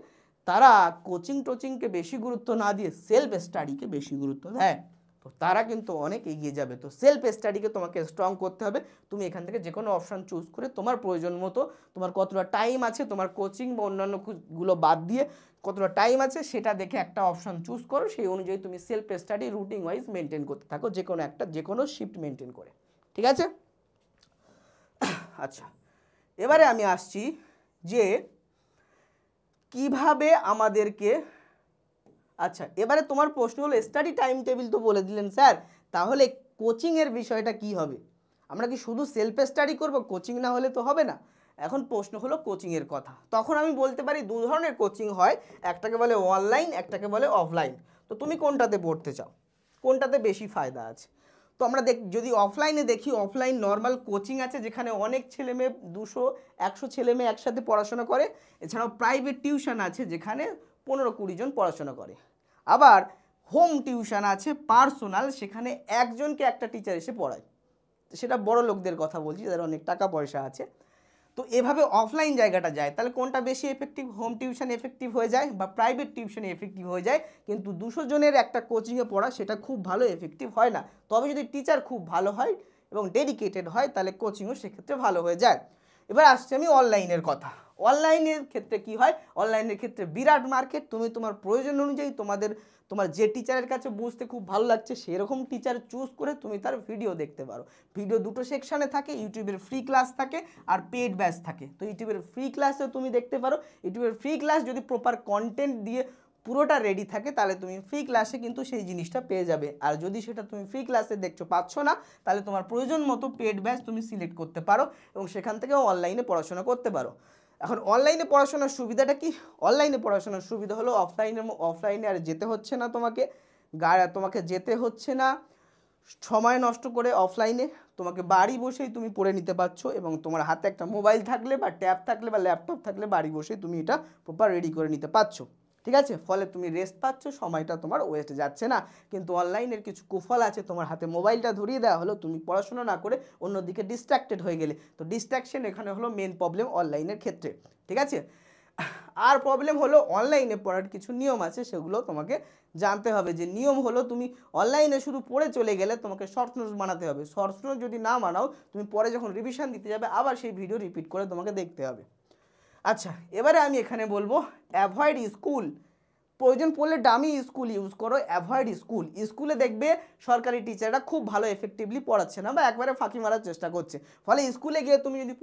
তারা কোচিং টোচিংকে বেশি গুরুত্ব না দিয়ে সেলফ স্টাডিকে বেশি গুরুত্ব দেয়, তো তারা কিন্তু অনেক এগিয়ে যাবে। তো সেলফ স্টাডিকে তোমাকে স্ট্রং করতে হবে। তুমি এখান থেকে যে কোনো অপশান চুজ করে তোমার প্রয়োজন মতো, তোমার কতটা টাইম আছে, তোমার কোচিং বা অন্যান্যগুলো বাদ দিয়ে কতটা টাইম আছে সেটা দেখে একটা অপশান চুজ করো, সেই অনুযায়ী তুমি self study routine wise maintain করতে থাকো, যে কোনো একটা, যে কোনো শিফট মেনটেন করে। ঠিক আছে? আচ্ছা, এবারে আমি আসছি যে কিভাবে আমাদেরকে, আচ্ছা এবারে তোমার প্রশ্ন হলো স্টাডি টাইম টেবিল তো বলে দিলেন স্যার, তাহলে কোচিংয়ের বিষয়টা কি হবে? আমরা কি শুধু সেলফ স্টাডি করব, কোচিং না হলে তো হবে না। এখন প্রশ্ন হলো কোচিংয়ের কথা। তখন আমি বলতে পারি 2 ধরনের কোচিং হয়, একটাকে বলে অনলাইন, একটাকে বলে অফলাইন। তো তুমি কোনটাতে পড়তে চাও, কোনটাতে বেশি ফায়দা আছে? তো আমরা যদি অফলাইনে দেখি, অফলাইন নর্মাল কোচিং আছে যেখানে অনেক ছেলেমেয়ে 200-100 ছেলেমেয়ে একসাথে পড়াশোনা করে। এছাড়াও প্রাইভেট টিউশন আছে যেখানে 15-20 জন পড়াশোনা করে। আবার হোম টিউশন আছে পার্সোনাল, সেখানে একজনকে একটা টিচার এসে পড়ায়। সেটা বড় লোকদের কথা বলছি, যাদের অনেক টাকা পয়সা আছে। তো এভাবে অফলাইন জায়গাটা যায়। তাহলে কোনটা বেশি এফেক্টিভ? হোম টিউশন এফেক্টিভ হয়ে যায় বা প্রাইভেট টিউশন এফেক্টিভ হয়ে যায়, কিন্তু 200 জনের একটা কোচিংয়ে পড়া সেটা খুব ভালো এফেক্টিভ হয় না। তবে যদি টিচার খুব ভালো হয় এবং ডেডিকেটেড হয় তাহলে কোচিংও সেক্ষেত্রে ভালো হয়ে যায়। এবার আসছি আমি অনলাইনের কথা। অনলাইনের ক্ষেত্রে কি হয়? অনলাইনের ক্ষেত্রে বিরাট মার্কেট। তুমি তোমার প্রয়োজন অনুযায়ী তোমার যে টিচারের কাছে বুঝতে খুব ভালো লাগছে সেরকম টিচার চুজ করে তুমি তার ভিডিও দেখতে পারো। ভিডিও দুটো সেকশানে থাকে, ইউটিউবের ফ্রি ক্লাস থাকে আর পেড ব্যাচ থাকে। তো ইউটিউবের ফ্রি ক্লাসেও তুমি দেখতে পারো। ইউটিউবের ফ্রি ক্লাস যদি প্রপার কন্টেন্ট দিয়ে পুরোটা রেডি থাকে তাহলে তুমি ফ্রি ক্লাসে কিন্তু সেই জিনিসটা পেয়ে যাবে। আর যদি সেটা তুমি ফ্রি ক্লাসে দেখছো পাচ্ছ না, তাহলে তোমার প্রয়োজন মতো পেড ব্যাচ তুমি সিলেক্ট করতে পারো এবং সেখান থেকেও অনলাইনে পড়াশোনা করতে পারো। এখন অনলাইনে পড়াশোনার সুবিধাটা কি? অনলাইনে পড়াশোনার সুবিধা হলো অফলাইনে আর যেতে হচ্ছে না, তোমাকে যেতে হচ্ছে না সময় নষ্ট করে। অফলাইনে তোমাকে বাড়ি বসেই তুমি পড়ে নিতে পারছো এবং তোমার হাতে একটা মোবাইল থাকলে বা ট্যাব থাকলে বা ল্যাপটপ থাকলে বাড়ি বসেই তুমি এটা প্রপার রেডি করে নিতে পারছো। ঠিক আছে? ফলে তুমি রেস্ট পাচ্ছ, সময়টা তোমার ওয়েস্ট যাচ্ছে না। কিন্তু অনলাইনের কিছু কুফল আছে, তোমার হাতে মোবাইলটা ধরিয়ে দেওয়া হলো, তুমি পড়াশোনা না করে অন্যদিকে ডিস্ট্র্যাক্টেড হয়ে গেলে। তো ডিস্ট্র্যাকশন এখানে হলো মেন প্রবলেম অনলাইনের ক্ষেত্রে। ঠিক আছে? আর প্রবলেম হলো অনলাইনে পড়ার কিছু নিয়ম আছে, সেগুলো তোমাকে জানতে হবে। যে নিয়ম হলো, তুমি অনলাইনে শুধু পড়ে চলে গেলে তোমাকে শর্ট নোটস বানাতে হবে। শর্ট নোটস যদি না বানাও, তুমি পরে যখন রিভিশন দিতে যাবে আবার সেই ভিডিও রিপিট করে তোমাকে দেখতে হবে। আচ্ছা, এবারে আমি এখানে বলবো অ্যাভয়েড স্কুল। প্রয়োজন পড়লে ডামি স্কুল ইউজ করো, অ্যাভয়েড স্কুল। স্কুলে দেখবে সরকারি টিচাররা খুব ভালো এফেক্টিভলি পড়াচ্ছে না বা একবারে ফাঁকি মারার চেষ্টা করছে। ফলে স্কুলে গিয়ে তুমি যদি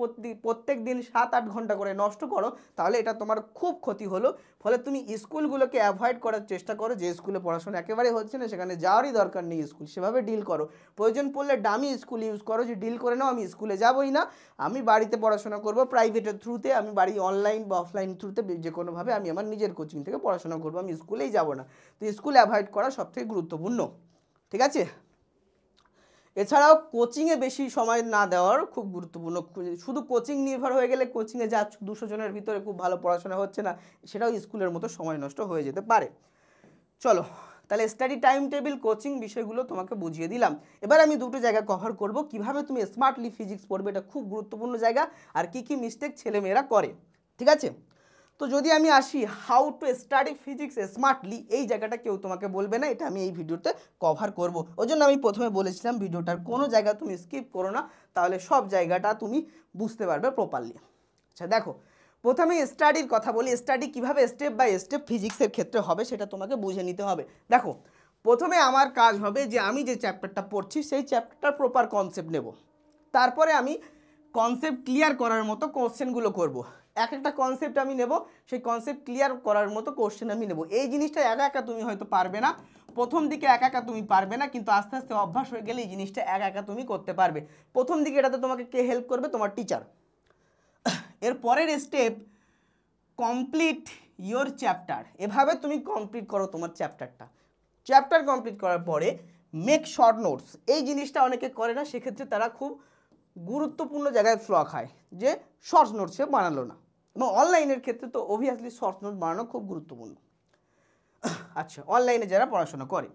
প্রত্যেক দিন 7-8 ঘন্টা করে নষ্ট করো তাহলে এটা তোমার খুব ক্ষতি হলো। ফলে তুমি স্কুলগুলোকে অ্যাভয়েড করার চেষ্টা করো। যে স্কুলে পড়াশোনা একেবারে হচ্ছে না সেখানে যাওয়ারই দরকার নেই, স্কুল সেভাবে ডিল করো। প্রয়োজন পড়লে ডামি স্কুল ইউজ করো, যে ডিল করে নাও আমি স্কুলে যাবোই না, আমি বাড়িতে পড়াশোনা করব প্রাইভেটের থ্রুতে, আমি বাড়ি অনলাইন বা অফলাইন থ্রুতে যে কোনোভাবে আমি আমার নিজের কোচিং থেকে পড়াশোনা করবো, আমি স্কুলেই যাব না। তো স্কুল অ্যাভয়েড করা সবথেকে গুরুত্বপূর্ণ। ঠিক আছে? এছাড়াও কোচিংয়ে বেশি সময় না দেওয়ার খুব গুরুত্বপূর্ণ। শুধু কোচিং নির্ভর হয়ে গেলে কোচিংয়ে যাচ্ছ 200 জনের ভিতরে খুব ভালো পড়াশোনা হচ্ছে না, সেটাও স্কুলের মতো সময় নষ্ট হয়ে যেতে পারে। চলো, তাহলে স্টাডি টাইম টেবিল, কোচিং বিষয়গুলো তোমাকে বুঝিয়ে দিলাম। এবার আমি দুটো জায়গা কভার করব, কিভাবে তুমি স্মার্টলি ফিজিক্স পড়বে, এটা খুব গুরুত্বপূর্ণ জায়গা, আর কি কি মিস্টেক ছেলেমেয়েরা করে। ঠিক আছে? তো যদি আমি আসি how to study physics smartly, এই জায়গাটা কেউ তোমাকে বলবে না, এটা আমি এই ভিডিওতে কভার করব। ওই জন্য আমি প্রথমে বলেছিলাম ভিডিওটার কোনো জায়গা তুমি স্কিপ করো না, তাহলে সব জায়গাটা তুমি বুঝতে পারবে প্রপারলি। আচ্ছা দেখো, প্রথমে স্টাডির কথা বলি, স্টাডি কিভাবে স্টেপ বাই স্টেপ ফিজিক্সের ক্ষেত্রে হবে সেটা তোমাকে বুঝে নিতে হবে। দেখো, প্রথমে আমার কাজ হবে যে আমি যে চ্যাপ্টারটা পড়ছি সেই চ্যাপ্টারটার প্রপার কনসেপ্ট নেব, তারপরে আমি কনসেপ্ট ক্লিয়ার করার মতো কোশ্চেনগুলো করব। এক একটা কনসেপ্ট আমি নেব, সেই কনসেপ্ট ক্লিয়ার করার মতো কোশ্চেন আমি নেব। এই জিনিসটা একা একা তুমি হয়তো পারবে না, প্রথম দিকে একা একা তুমি পারবে না, কিন্তু আস্তে আস্তে অভ্যাস হয়ে গেলে এই জিনিসটা একা একা তুমি করতে পারবে। প্রথম দিকে এটাতে তোমাকে কে হেল্প করবে? তোমার টিচার। এর পরের স্টেপ কমপ্লিট ইয়োর চ্যাপ্টার। এভাবে তুমি কমপ্লিট করো তোমার চ্যাপ্টারটা। চ্যাপ্টার কমপ্লিট করার পরে মেক শর্ট নোটস। এই জিনিসটা অনেকে করে না, সেক্ষেত্রে তারা খুব গুরুত্বপূর্ণ জায়গায় ফ্ল খায় যে শর্ট নোট সে বানালো না, এবং অনলাইনের ক্ষেত্রে তো অবভিয়াসলি শর্ট নোট বানানো খুব গুরুত্বপূর্ণ। আচ্ছা, অনলাইনে যারা পড়াশোনা করে,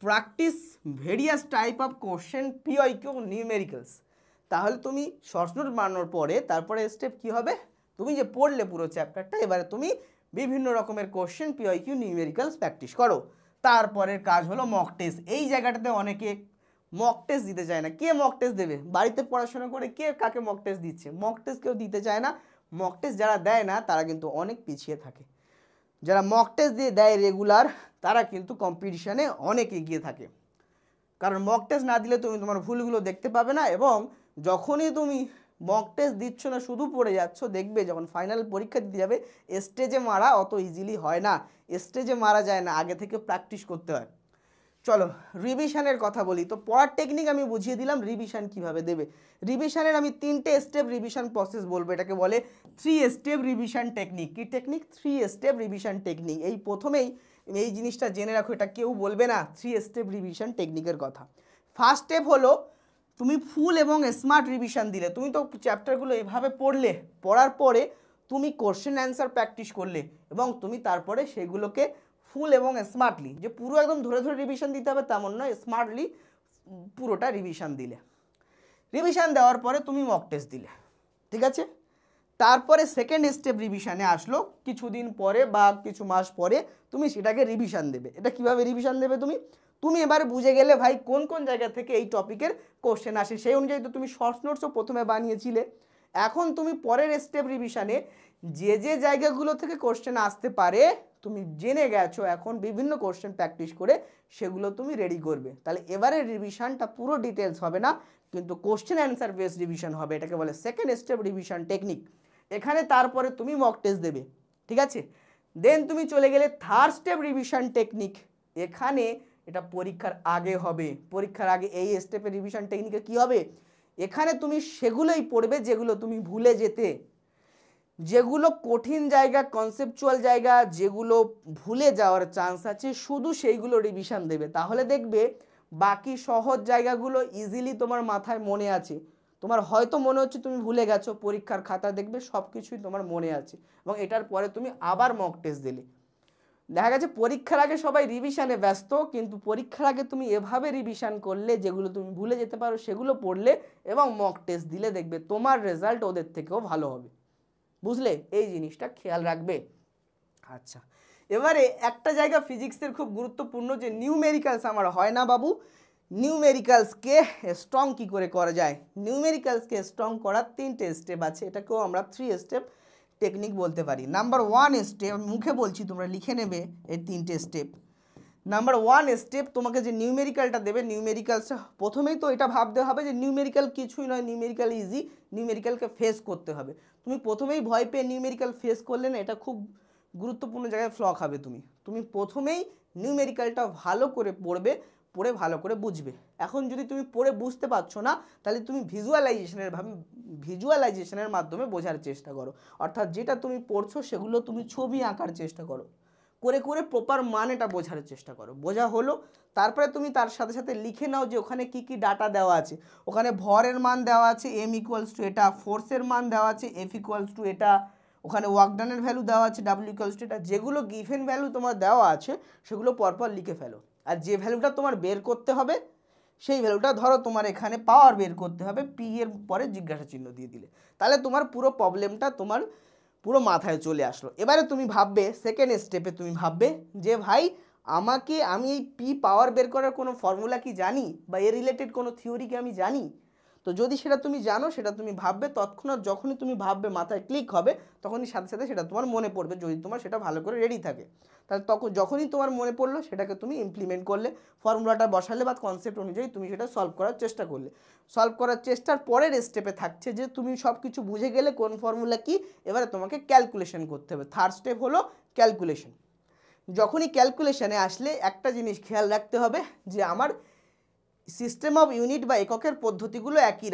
practice various type of question PYQ numericals. তাহলে তুমি শর্ট নোট বানানোর পরে তারপরে স্টেপ কি হবে? তুমি যে পড়লে পুরো চ্যাপ্টারটা, এবারে তুমি বিভিন্ন রকমের কোশ্চেন পিওয়াইকিউ নিউমেরিক্যালস প্র্যাকটিস করো। তারপরের কাজ হলো মক টেস্ট। এই জায়গাটাতে অনেকে মক টেস্ট দিতে চায় না। কে মক টেস্ট দেবে? বাড়িতে পড়াশোনা করে কে কাকে মক টেস্ট দিচ্ছে? মক টেস্ট কেউ দিতে চায় না। মক টেস্ট যারা দেয় না তারা কিন্তু অনেক পিছিয়ে থাকে। যারা মক টেস্ট দিয়ে দেয় রেগুলার, তারা কিন্তু কম্পিটিশানে অনেক এগিয়ে থাকে। কারণ মক টেস্ট না দিলে তুমি তোমার ভুলগুলো দেখতে পাবে না, এবং যখনই তুমি মক টেস্ট দিচ্ছ না শুধু পড়ে যাচ্ছ, দেখবে যখন ফাইনাল পরীক্ষা দিতে যাবে স্টেজে মারা অত ইজিলি হয় না। স্টেজে মারা যায় না, আগে থেকে প্র্যাকটিস করতে হয়। চলো রিভিশনের কথা বলি। তো পড়ার টেকনিক আমি বুঝিয়ে দিলাম, রিভিশন কিভাবে দেবে। রিভিশনের আমি 3টে স্টেপ রিভিশন প্রসেস বলবো, এটাকে বলে 3 স্টেপ রিভিশন টেকনিক। কি টেকনিক? 3 step revision technique. এই প্রথমেই এই জিনিসটা জেনে রাখো, এটা কেউ বলবে না 3 স্টেপ রিভিশন টেকনিকের কথা। ফার্স্ট স্টেপ হলো তুমি ফুল এবং স্মার্ট রিভিশন দিলে। তুমি তো চ্যাপ্টারগুলো এভাবে পড়লে, পড়ার পরে তুমি কোশ্চেন অ্যান্সার প্র্যাকটিস করলে, এবং তুমি তারপরে সেগুলোকে ফুল এবং স্মার্টলি, যে পুরো একদম ধরে ধরে রিভিশন দিতে হবে তেমন নয়, স্মার্টলি পুরোটা রিভিশন দিলে। রিভিশন দেওয়ার পরে তুমি মক টেস্ট দিলে, ঠিক আছে? তারপরে সেকেন্ড স্টেপ রিভিশনে আসলো, কিছুদিন পরে বা কিছু মাস পরে তুমি সেটাকে রিভিশন দেবে। এটা কিভাবে রিভিশন দেবে? তুমি এবারে বুঝে গেলে ভাই কোন কোন জায়গা থেকে এই টপিকের কোশ্চেন আসে, সেই অনুযায়ী তো তুমি শর্ট নোটসও প্রথমে বানিয়েছিলে। এখন তুমি পরের স্টেপ রিভিশনে যে যে জায়গাগুলো থেকে কোশ্চেন আসতে পারে তুমি জেনে গেছো, এখন বিভিন্ন কোশ্চেন প্র্যাকটিস করে সেগুলো তুমি রেডি করবে। তাহলে এবারে রিভিশনটা পুরো ডিটেলস হবে না, কিন্তু কোশ্চেন অ্যান্সার বেস রিভিশন হবে। এটাকে বলে সেকেন্ড স্টেপ রিভিশন টেকনিক। এখানে তারপরে তুমি মক টেস্ট দেবে, ঠিক আছে? দেন তুমি চলে গেলে থার্ড স্টেপ রিভিশন টেকনিক। এখানে এটা পরীক্ষার আগে হবে। পরীক্ষার আগে এই স্টেপের রিভিশন টেকনিকে কি হবে? এখানে তুমি সেগুলোই পড়বে যেগুলো তুমি ভুলে যেতে, যেগুলো কঠিন জায়গা, কনসেপচুয়াল জায়গা, যেগুলো ভুলে যাওয়ার চান্স আছে, শুধু সেইগুলো রিভিশন দেবে। তাহলে দেখবে বাকি সহজ জায়গাগুলো ইজিলি তোমার মাথায় মনে আছে। তোমার হয়তো মনে হচ্ছে তুমি ভুলে গেছো, পরীক্ষার খাতা দেখবে সব কিছুই তোমার মনে আছে, এবং এটার পরে তুমি আবার মক টেস্ট দিলে। দেখা গেছে পরীক্ষার আগে সবাই রিভিশনে ব্যস্ত, কিন্তু পরীক্ষার আগে তুমি এভাবে রিভিশন করলে যেগুলো তুমি ভুলে যেতে পারো সেগুলো পড়লে এবং মক টেস্ট দিলে, দেখবে তোমার রেজাল্ট ওদের থেকেও ভালো হবে। বুঝলে? এই জিনিসটা খেয়াল রাখবে। আচ্ছা, এবারে একটা জায়গা ফিজিক্সের খুব গুরুত্বপূর্ণ, যে নিউমেরিক্যালস আমার হয় না বাবু। নিউমেরিক্যালসকে স্ট্রং কি করে করা যায়? নিউমেরিক্যালসকে স্ট্রং করার 3টে স্টেপ আছে, এটাকেও আমরা 3 স্টেপ টেকনিক বলতে পারি। নাম্বার 1 স্টেপ, মুখে বলছি তোমরা লিখে নেবে এই 3টে স্টেপ। নাম্বার 1 স্টেপ, তোমাকে যে নিউমেরিক্যালটা দেবে, নিউমেরিক্যালসটা প্রথমেই তো এটা ভাবতে হবে যে নিউমেরিক্যাল কিছুই নয়, নিউমেরিক্যাল ইজি, নিউমেরিক্যালকে ফেস করতে হবে। তুমি প্রথমেই ভয় পেয়ে নিউমেরিক্যাল ফেস করলে না, এটা খুব গুরুত্বপূর্ণ জায়গায় ফ্ল খাবে। তুমি প্রথমেই নিউমেরিক্যালটা ভালো করে পড়বে, পড়ে ভালো করে বুঝবে। এখন যদি তুমি পড়ে বুঝতে পারছো না, তাহলে তুমি ভিজুয়ালাইজেশনের মাধ্যমে বোঝার চেষ্টা করো। অর্থাৎ যেটা তুমি পড়ছো সেগুলো তুমি ছবি আঁকার চেষ্টা করো, করে করে প্রপার মানেটা বোঝার চেষ্টা করো। বোঝা হলো, তারপরে তুমি তার সাথে সাথে লিখে নাও যে ওখানে কি কি ডাটা দেওয়া আছে। ওখানে ভরের মান দেওয়া আছে m ইকুয়ালস টু এটা, ফোর্সের মান দেওয়া আছে F ইকুয়ালস টু এটা, ওখানে ওয়ার্কডানের ভ্যালু দেওয়া আছে W ইকুয়ালস টু এটা। যেগুলো গিভেন ভ্যালু তোমার দেওয়া আছে সেগুলো পরপর লিখে ফেলো। আর যে ভ্যালুটা তোমার বের করতে হবে সেই ভ্যালুটা, ধরো তোমার এখানে পাওয়ার বের করতে হবে, P এর পরে জিজ্ঞাসা চিহ্ন দিয়ে দিলে, তাহলে তোমার পুরো প্রবলেমটা তোমার পুরো মাথায় চলে আসলো। এবারে তুমি ভাববে, সেকেন্ড স্টেপে তুমি ভাববে যে ভাই আমি এই P পাওয়ার বের করার কোনো ফর্মুলা কি জানি, বা এর রিলেটেড কোনো থিওরি কি আমি জানি? তো যদি সেটা তুমি জানো, সেটা তুমি ভাববে, তৎক্ষণাৎ যখনই তুমি ভাববে মাথায় ক্লিক হবে, তখনই সাথে সাথে সেটা তোমার মনে পড়বে, যদি তোমার সেটা ভালো করে রেডি থাকে। তাহলে তখন যখনই তোমার মনে পড়লো সেটাকে তুমি ইমপ্লিমেন্ট করলে, ফর্মুলাটা বসালে বা কনসেপ্ট অনুযায়ী তুমি সেটা সলভ করার চেষ্টা করলে। সলভ করার চেষ্টার পরের স্টেপে থাকছে যে তুমি সব কিছু বুঝে গেলে কোন ফর্মুলা কি, এবারে তোমাকে ক্যালকুলেশন করতে হবে। থার্ড স্টেপ হলো ক্যালকুলেশন। যখনই ক্যালকুলেশনে আসলে একটা জিনিস খেয়াল রাখতে হবে যে আমার সিস্টেম অফ ইউনিট বা এককের পদ্ধতিগুলো একই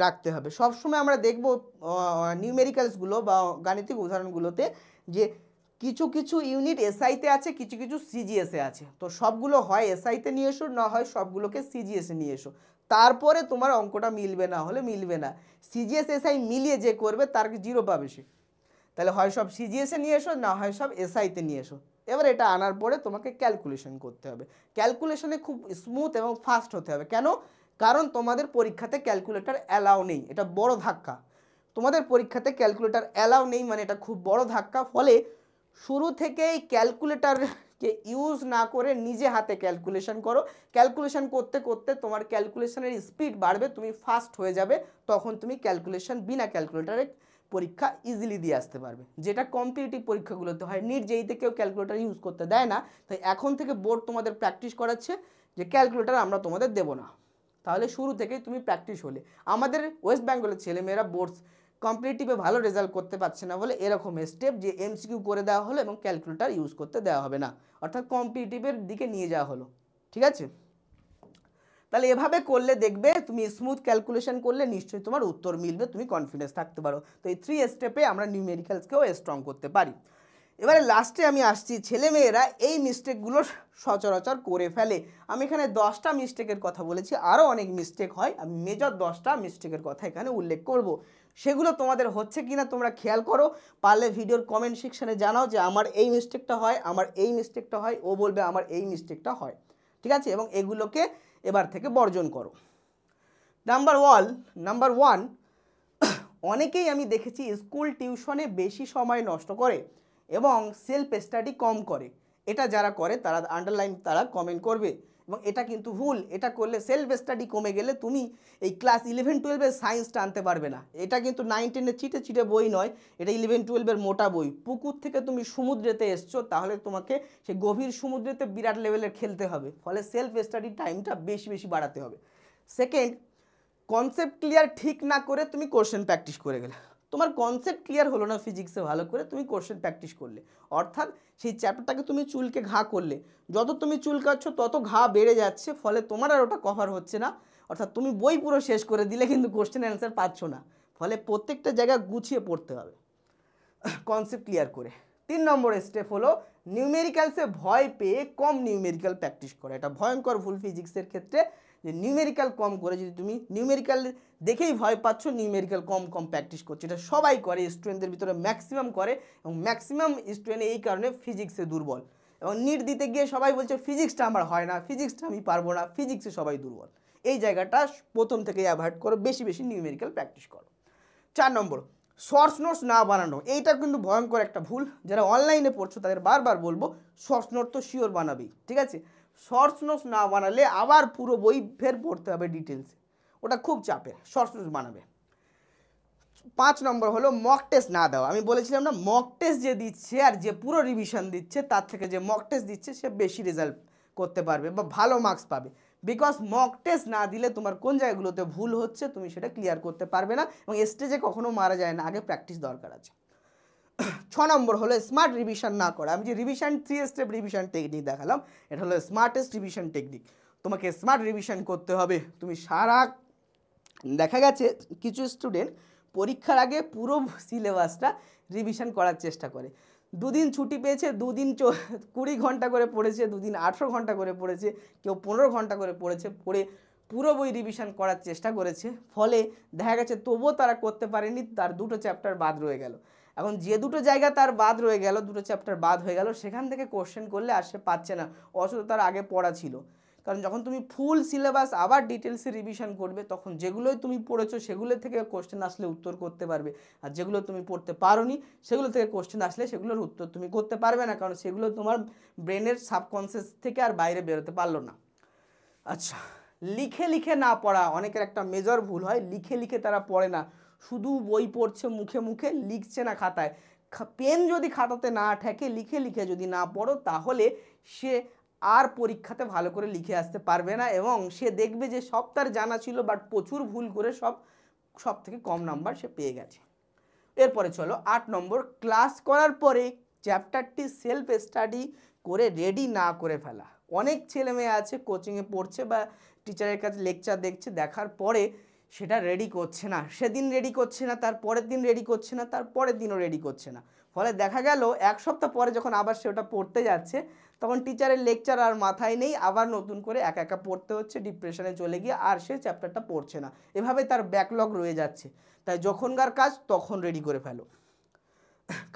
রাখতে হবে। সবসময় আমরা দেখব নিউমেরিক্যালসগুলো বা গাণিতিক উদাহরণগুলোতে যে কিছু কিছু ইউনিট এসআইতে আছে, কিছু কিছু সিজিএসে আছে। তো সবগুলো হয় এসআইতে নিয়ে এসো, না হয় সবগুলোকে সিজিএসে নিয়ে এসো, তারপরে তোমার অঙ্কটা মিলবে, না হলে মিলবে না। সিজিএস এসআই মিলিয়ে যে করবে তার 0 পাবে সে। তাহলে হয় সব সিজিএসে নিয়ে এসো, না হয় সব এসআইতে নিয়ে এসো। এবার এটা আনার পরে তোমাকে ক্যালকুলেশন করতে হবে। ক্যালকুলেশনে খুব স্মুথ এবং ফাস্ট হতে হবে। কেন? কারণ তোমাদের পরীক্ষাতে ক্যালকুলেটর অ্যালাউ নেই, এটা বড় ধাক্কা। তোমাদের পরীক্ষাতে ক্যালকুলেটর অ্যালাউ নেই মানে এটা খুব বড় ধাক্কা। ফলে শুরু থেকেই ক্যালকুলেটরকে ইউজ না করে নিজে হাতে ক্যালকুলেশন করো। ক্যালকুলেশন করতে করতে তোমার ক্যালকুলেশনের স্পিড বাড়বে, তুমি ফাস্ট হয়ে যাবে। তখন তুমি ক্যালকুলেশন বিনা ক্যালকুলেটরে পরীক্ষা ইজিলি দিয়ে আসতে পারবে, যেটা কম্পিটিটিভ পরীক্ষাগুলোতে হয়। নিট যেইতে কেউ ক্যালকুলেটর ইউজ করতে দেয় না, তাই এখন থেকে বোর্ড তোমাদের প্র্যাকটিস করাচ্ছে যে ক্যালকুলেটর আমরা তোমাদের দেবো না। তাহলে শুরু থেকেই তুমি প্র্যাকটিস হলে। আমাদের ওয়েস্ট বেঙ্গলের ছেলেমেয়েরা বোর্ডস কম্পিটিটিভে ভালো রেজাল্ট করতে পারছে না বলে এরকম স্টেপ যে এমসিকিউ করে দেওয়া হলো এবং ক্যালকুলেটর ইউজ করতে দেওয়া হবে না, অর্থাৎ কম্পিটিটিভের দিকে নিয়ে যাওয়া হলো। ঠিক আছে? তাহলে এভাবে করলে দেখবে তুমি স্মুথ ক্যালকুলেশন করলে নিশ্চয়ই তোমার উত্তর মিলবে, তুমি কনফিডেন্স থাকতে পারো। তো এই 3 স্টেপে আমরা নিউমেরিক্যালসকেও স্ট্রং করতে পারি। এবারে লাস্টে আমি আসছি, ছেলেমেয়েরা এই মিস্টেকগুলো সচরাচর করে ফেলে। আমি এখানে 10টা মিস্টেকের কথা বলেছি, আরও অনেক মিস্টেক হয়। আমি মেজর 10টা মিস্টেকের কথা এখানে উল্লেখ করব। সেগুলো তোমাদের হচ্ছে কি না তোমরা খেয়াল করো। পারলে ভিডিওর কমেন্ট সেকশানে জানাও যে আমার এই মিস্টেকটা হয়, আমার এই মিস্টেকটা হয়। ও বলবে আমার এই মিস্টেকটা হয়। ঠিক আছে? এবং এগুলোকে এবার থেকে বর্জন করো। নাম্বার ওয়ান, অনেকেই আমি দেখেছি স্কুল টিউশনে বেশি সময় নষ্ট করে এবং সেলফ স্টাডি কম করে। এটা যারা করে তারা আন্ডারলাইন, তারা কমেন্ট করবে। এবং এটা কিন্তু ভুল। এটা করলে সেলফ স্টাডি কমে গেলে তুমি এই ক্লাস 11-12-এর সায়েন্সটা আনতে পারবে না। এটা কিন্তু 9-10-এর চিটে চিটে বই নয়, এটা 11-12-এর মোটা বই। পুকুর থেকে তুমি সমুদ্রেতে এসছো, তাহলে তোমাকে সেই গভীর সমুদ্রেতে বিরাট লেভেলের খেলতে হবে। ফলে সেলফ স্টাডি টাইমটা বেশি বেশি বাড়াতে হবে। সেকেন্ড, কনসেপ্ট ক্লিয়ার ঠিক না করে তুমি কোশ্চেন প্র্যাকটিস করে গেলে। তোমার কনসেপ্ট ক্লিয়ার হলো না ফিজিক্সে ভালো করে, তুমি কোশ্চেন প্র্যাকটিস করলে, অর্থাৎ সেই চ্যাপ্টারটাকে তুমি চুলকে ঘা করলে। যত তুমি চুলকাচ্ছ তত ঘা বেড়ে যাচ্ছে, ফলে তোমার আর ওটা কভার হচ্ছে না। অর্থাৎ তুমি বই পুরো শেষ করে দিলে কিন্তু কোশ্চেন অ্যান্সার পাচ্ছ না। ফলে প্রত্যেকটা জায়গায় গুছিয়ে পড়তে হবে কনসেপ্ট ক্লিয়ার করে। 3 নম্বর স্টেপ হলো নিউমেরিক্যালসে ভয় পেয়ে কম নিউমেরিক্যাল প্র্যাকটিস করা। এটা ভয়ঙ্কর ভুল ফিজিক্সের ক্ষেত্রে, যে নিউমেরিক্যাল কম করে, যদি তুমি নিউমেরিক্যাল দেখেই ভয় পাচ্ছ, নিউমেরিক্যাল কম প্র্যাকটিস করছো। এটা সবাই করে, স্টুডেন্টদের ভিতরে ম্যাক্সিমাম করে, এবং ম্যাক্সিমাম স্টুডেন্ট এই কারণে ফিজিক্সে দুর্বল। এবং নিট দিতে গিয়ে সবাই বলছে ফিজিক্সটা আমার হয় না, ফিজিক্সটা আমি পারবো না, ফিজিক্সে সবাই দুর্বল। এই জায়গাটা প্রথম থেকেই অ্যাভয়েড করো, বেশি বেশি নিউমেরিক্যাল প্র্যাকটিস করো। 4 নম্বর, শর্টস নোটস না বানানো। এইটা কিন্তু ভয়ঙ্কর একটা ভুল। যারা অনলাইনে পড়ছো তাদের বারবার বলবো, শর্টস নোট তো শিওর বানাবেই। ঠিক আছে? শর্টস নোটস না বানালে আবার পুরো বই ফের পড়তে হবে ডিটেলসে, ওটা খুব চাপের। শর্টস নোটস বানাবে। 5 নম্বর হলো মক টেস্ট না দেওয়া। আমি বলেছিলাম না, মক টেস্ট যে দিচ্ছে আর যে পুরো রিভিশন দিচ্ছে তার থেকে যে মক টেস্ট দিচ্ছে সে বেশি রেজাল্ট করতে পারবে বা ভালো মার্কস পাবে। বিকজ মক টেস্ট না দিলে তোমার কোন জায়গাগুলোতে ভুল হচ্ছে তুমি সেটা ক্লিয়ার করতে পারবে না, এবং স্টেজে কখনো মারা যায় না, আগে প্র্যাকটিস দরকার আছে। 6 নম্বর হলো স্মার্ট রিভিশন না করা। আমি যে রিভিশন 3 স্টেপ রিভিশন টেকনিক দেখালাম, এটা হলো স্মার্টেস্ট রিভিশন টেকনিক। তোমাকে স্মার্ট রিভিশন করতে হবে। তুমি দেখা গেছে কিছু স্টুডেন্ট পরীক্ষার আগে পুরো সিলেবাসটা রিভিশন করার চেষ্টা করে। 2 দিন ছুটি পেয়েছে, 2 দিন 20 ঘন্টা করে পড়েছে, 2 দিন 18 ঘন্টা করে পড়েছে, কেউ 15 ঘন্টা করে পড়েছে, পড়ে পুরো বই রিভিশন করার চেষ্টা করেছে। ফলে দেখা গেছে তবুও তারা করতে পারেনি, তার 2টো চ্যাপ্টার বাদ রয়ে গেল। এখন যে 2টো জায়গা তার বাদ রয়ে গেল, 2টো চ্যাপ্টার বাদ হয়ে গেল, সেখান থেকে কোশ্চেন করলে আর সে পাচ্ছে না, অথচ তার আগে পড়া ছিল। কারণ যখন তুমি ফুল সিলেবাস আবার ডিটেলসে রিভিশন করবে, তখন যেগুলোই তুমি পড়েছো সেগুলো থেকে কোশ্চেন আসলে উত্তর করতে পারবে, আর যেগুলো তুমি পড়তে পারোনি সেগুলো থেকে কোশ্চেন আসলে সেগুলোর উত্তর তুমি করতে পারবে না, কারণ সেগুলো তোমার ব্রেনের সাবকনসিয়াস থেকে আর বাইরে বেরোতে পারলো না। আচ্ছা, লিখে লিখে না পড়া অনেকের একটা মেজর ভুল হয়, লিখে লিখে তারা পড়ে না, শুধু বই পড়ছে মুখে মুখে, লিখছে না খাতায়। পেন যদি খাতাতে না ঠেকে, লিখে লিখে যদি না পড়ো, তাহলে সে আর পরীক্ষাতে ভালো করে লিখে আসতে পারবে না, এবং সে দেখবে যে সব তার জানা ছিল বাট প্রচুর ভুল করে সব থেকে কম নাম্বার সে পেয়ে গেছে। এরপরে চলো 8 নম্বর, ক্লাস করার পরে চ্যাপ্টারটি সেলফ স্টাডি করে রেডি না করে ফেলা। অনেক ছেলে মেয়ে আছে কোচিংয়ে পড়ছে বা টিচারের কাছে লেকচার দেখছে, দেখার পরে সেটা রেডি করছে না, সেদিন রেডি করছে না, তার পরের দিন রেডি করছে না, তার পরের দিনও রেডি করছে না। ফলে দেখা গেল 1 সপ্তাহ পরে যখন আবার সে ওটা পড়তে যাচ্ছে, তখন টিচারের লেকচার আর মাথায় নেই, আবার নতুন করে একা একা পড়তে হচ্ছে, ডিপ্রেশনে চলে গিয়ে আর সে চ্যাপ্টারটা পড়ছে না, এভাবে তার ব্যাকলগ রয়ে যাচ্ছে। তাই যখনকার কাজ তখন রেডি করে ফেলো।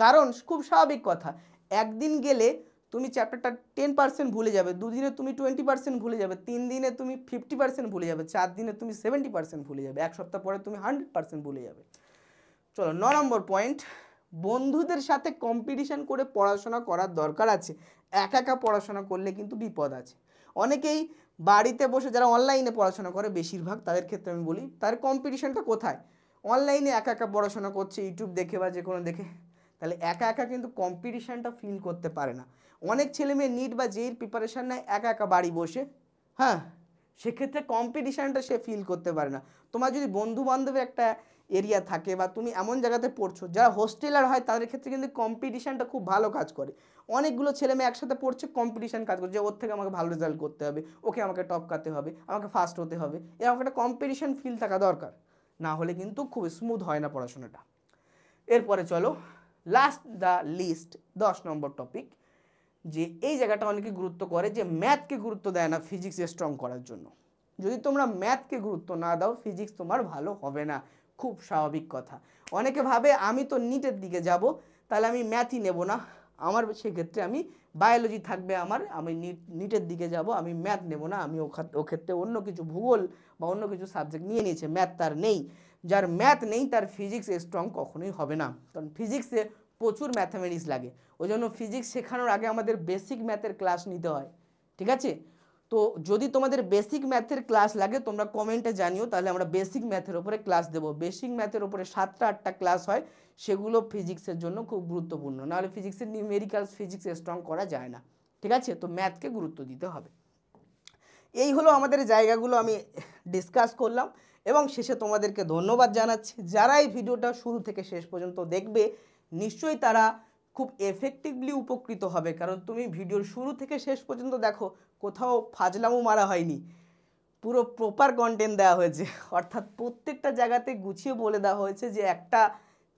কারণ খুব স্বাভাবিক কথা, একদিন গেলে তুমি চ্যাপ্টারটা 10% ভুলে যাবে, 2 দিনে তুমি 20% ভুলে যাবে, 3 দিনে তুমি 50% ভুলে যাবে, 4 দিনে তুমি 70% ভুলে যাবে, 1 সপ্তাহ পরে তুমি 100% ভুলে যাবে। চলো 9 নম্বর পয়েন্ট, বন্ধুদের সাথে কম্পিটিশন করে পড়াশোনা করার দরকার আছে। একা একা পড়াশোনা করলে কিন্তু বিপদ আছে। অনেকেই বাড়িতে বসে, যারা অনলাইনে পড়াশোনা করে বেশিরভাগ, তাদের ক্ষেত্রে আমি বলি, তার কম্পিটিশনটা কোথায়? অনলাইনে একা একা পড়াশোনা করছে, ইউটিউব দেখে বা যে কোনো দেখে, তাহলে একা একা কিন্তু কম্পিটিশানটা ফিল করতে পারে না। অনেক ছেলে মেয়ে নিট বা জেইর প্রিপারেশান নেয় একা একা বাড়ি বসে, হ্যাঁ, সেক্ষেত্রে কম্পিটিশানটা সে ফিল করতে পারে না। তোমার যদি বন্ধু বান্ধবের একটা এরিয়া থাকে বা তুমি এমন জায়গাতে পড়ছো, যারা হোস্টেলার হয় তাদের ক্ষেত্রে কিন্তু কম্পিটিশানটা খুব ভালো কাজ করে। অনেকগুলো ছেলে মেয়ে একসাথে পড়ছে, কম্পিটিশান কাজ করছে, যে ওর থেকে আমাকে ভালো রেজাল্ট করতে হবে, ওকে আমাকে টপকাতে হবে, আমাকে ফার্স্ট হতে হবে, এরকম একটা কম্পিটিশান ফিল থাকা দরকার, না হলে কিন্তু খুব স্মুথ হয় না পড়াশোনাটা। এরপরে চলো last the list 10 number topic, যে এই জায়গাটা অনেকে গুরুত্ব করে, যে ম্যাথকে গুরুত্ব দেয় না ফিজিক্স স্ট্রং করার জন্য। যদি তোমরা ম্যাথকে গুরুত্ব না দাও, ফিজিক্স তোমার ভালো হবে না, খুব স্বাভাবিক কথা। অনেকে ভাবে আমি তো নিটের দিকে যাব, তাহলে আমি ম্যাথই নেব না, আমার সেক্ষেত্রে আমি বায়োলজি থাকবে, আমি নিটের দিকে যাব, আমি ম্যাথ নেব না, আমি ও ক্ষেত্রে অন্য কিছু ভূগোল বা অন্য কিছু সাবজেক্ট নিয়ে নিয়েছে, ম্যাথ তার নেই। যার ম্যাথ নেই তার ফিজিক্স স্ট্রং কখনোই হবে না, কারণ ফিজিক্সে প্রচুর ম্যাথামেটিক্স লাগে। ওই জন্য ফিজিক্স শেখানোর আগে আমাদের বেসিক ম্যাথের ক্লাস নিতে হয়, ঠিক আছে? তো যদি তোমাদের বেসিক ম্যাথের ক্লাস লাগে তোমরা কমেন্টে জানিও, তাহলে আমরা বেসিক ম্যাথের ওপরে ক্লাস দেবো। বেসিক ম্যাথের ওপরে 7টা 8টা ক্লাস হয়, সেগুলো ফিজিক্সের জন্য খুব গুরুত্বপূর্ণ, নাহলে ফিজিক্সের নিউমেরিক্যাল ফিজিক্স স্ট্রং করা যায় না, ঠিক আছে? তো ম্যাথকে গুরুত্ব দিতে হবে। এই হলো আমাদের জায়গাগুলো আমি ডিসকাস করলাম, এবং শেষে তোমাদেরকে ধন্যবাদ জানাচ্ছি। যারা এই ভিডিওটা শুরু থেকে শেষ পর্যন্ত দেখবে, নিশ্চয়ই তারা খুব এফেক্টিভলি উপকৃত হবে, কারণ তুমি ভিডিওর শুরু থেকে শেষ পর্যন্ত দেখো, কোথাও ফাজলামো মারা হয়নি, পুরো প্রপার কন্টেন্ট দেওয়া হয়েছে, অর্থাৎ প্রত্যেকটা জায়গাতে গুছিয়ে বলে দেওয়া হয়েছে যে একটা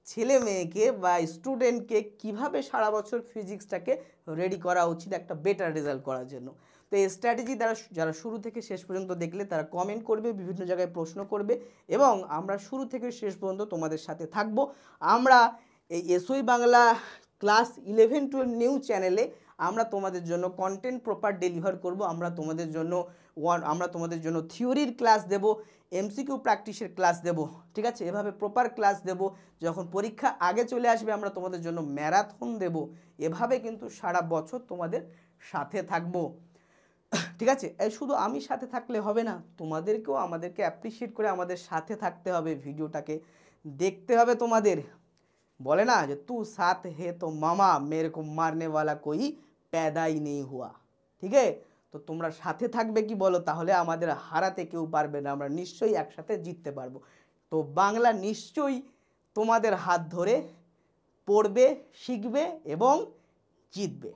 ছেলে মেয়েকে বা স্টুডেন্টকে কিভাবে সারা বছর ফিজিক্সটাকে রেডি করা উচিত একটা বেটার রেজাল্ট করার জন্য। তো এই স্ট্র্যাটেজি যারা শুরু থেকে শেষ পর্যন্ত দেখলে তারা কমেন্ট করবে, বিভিন্ন জায়গায় প্রশ্ন করবে, এবং আমরা শুরু থেকে শেষ পর্যন্ত তোমাদের সাথে থাকবো। আমরা এই এসওই বাংলা ক্লাস 11-12 নিউজ চ্যানেলে আমরা তোমাদের জন্য কন্টেন্ট প্রপার ডেলিভার করব। আমরা তোমাদের জন্য থিওরির ক্লাস দেব, এমসিকিউ প্র্যাকটিসের ক্লাস দেব, ঠিক আছে? এভাবে প্রপার ক্লাস দেব। যখন পরীক্ষা আগে চলে আসবে আমরা তোমাদের জন্য ম্যারাথন দেব। এভাবে কিন্তু সারা বছর তোমাদের সাথে থাকবো, ঠিক আছে? শুধু আমি সাথে থাকলে হবে না, তোমাদেরকেও আমাদেরকে অ্যাপ্রিসিয়েট করে আমাদের সাথে থাকতে হবে, ভিডিওটাকে দেখতে হবে। তোমাদের বলে না যে তু সাথ হে তো মামা, মেরে কো মারনে ওয়ালা কোই पैदा ही नहीं हुआ, ঠিক আছে? তো তোমরা সাথে থাকবে কি বলো, তাহলে আমাদের হারাতে কেউ পারবে না, আমরা নিশ্চয়ই একসাথে জিততে পারবো। তো বাংলা নিশ্চয়ই তোমাদের হাত ধরে পড়বে, শিখবে এবং জিতবে।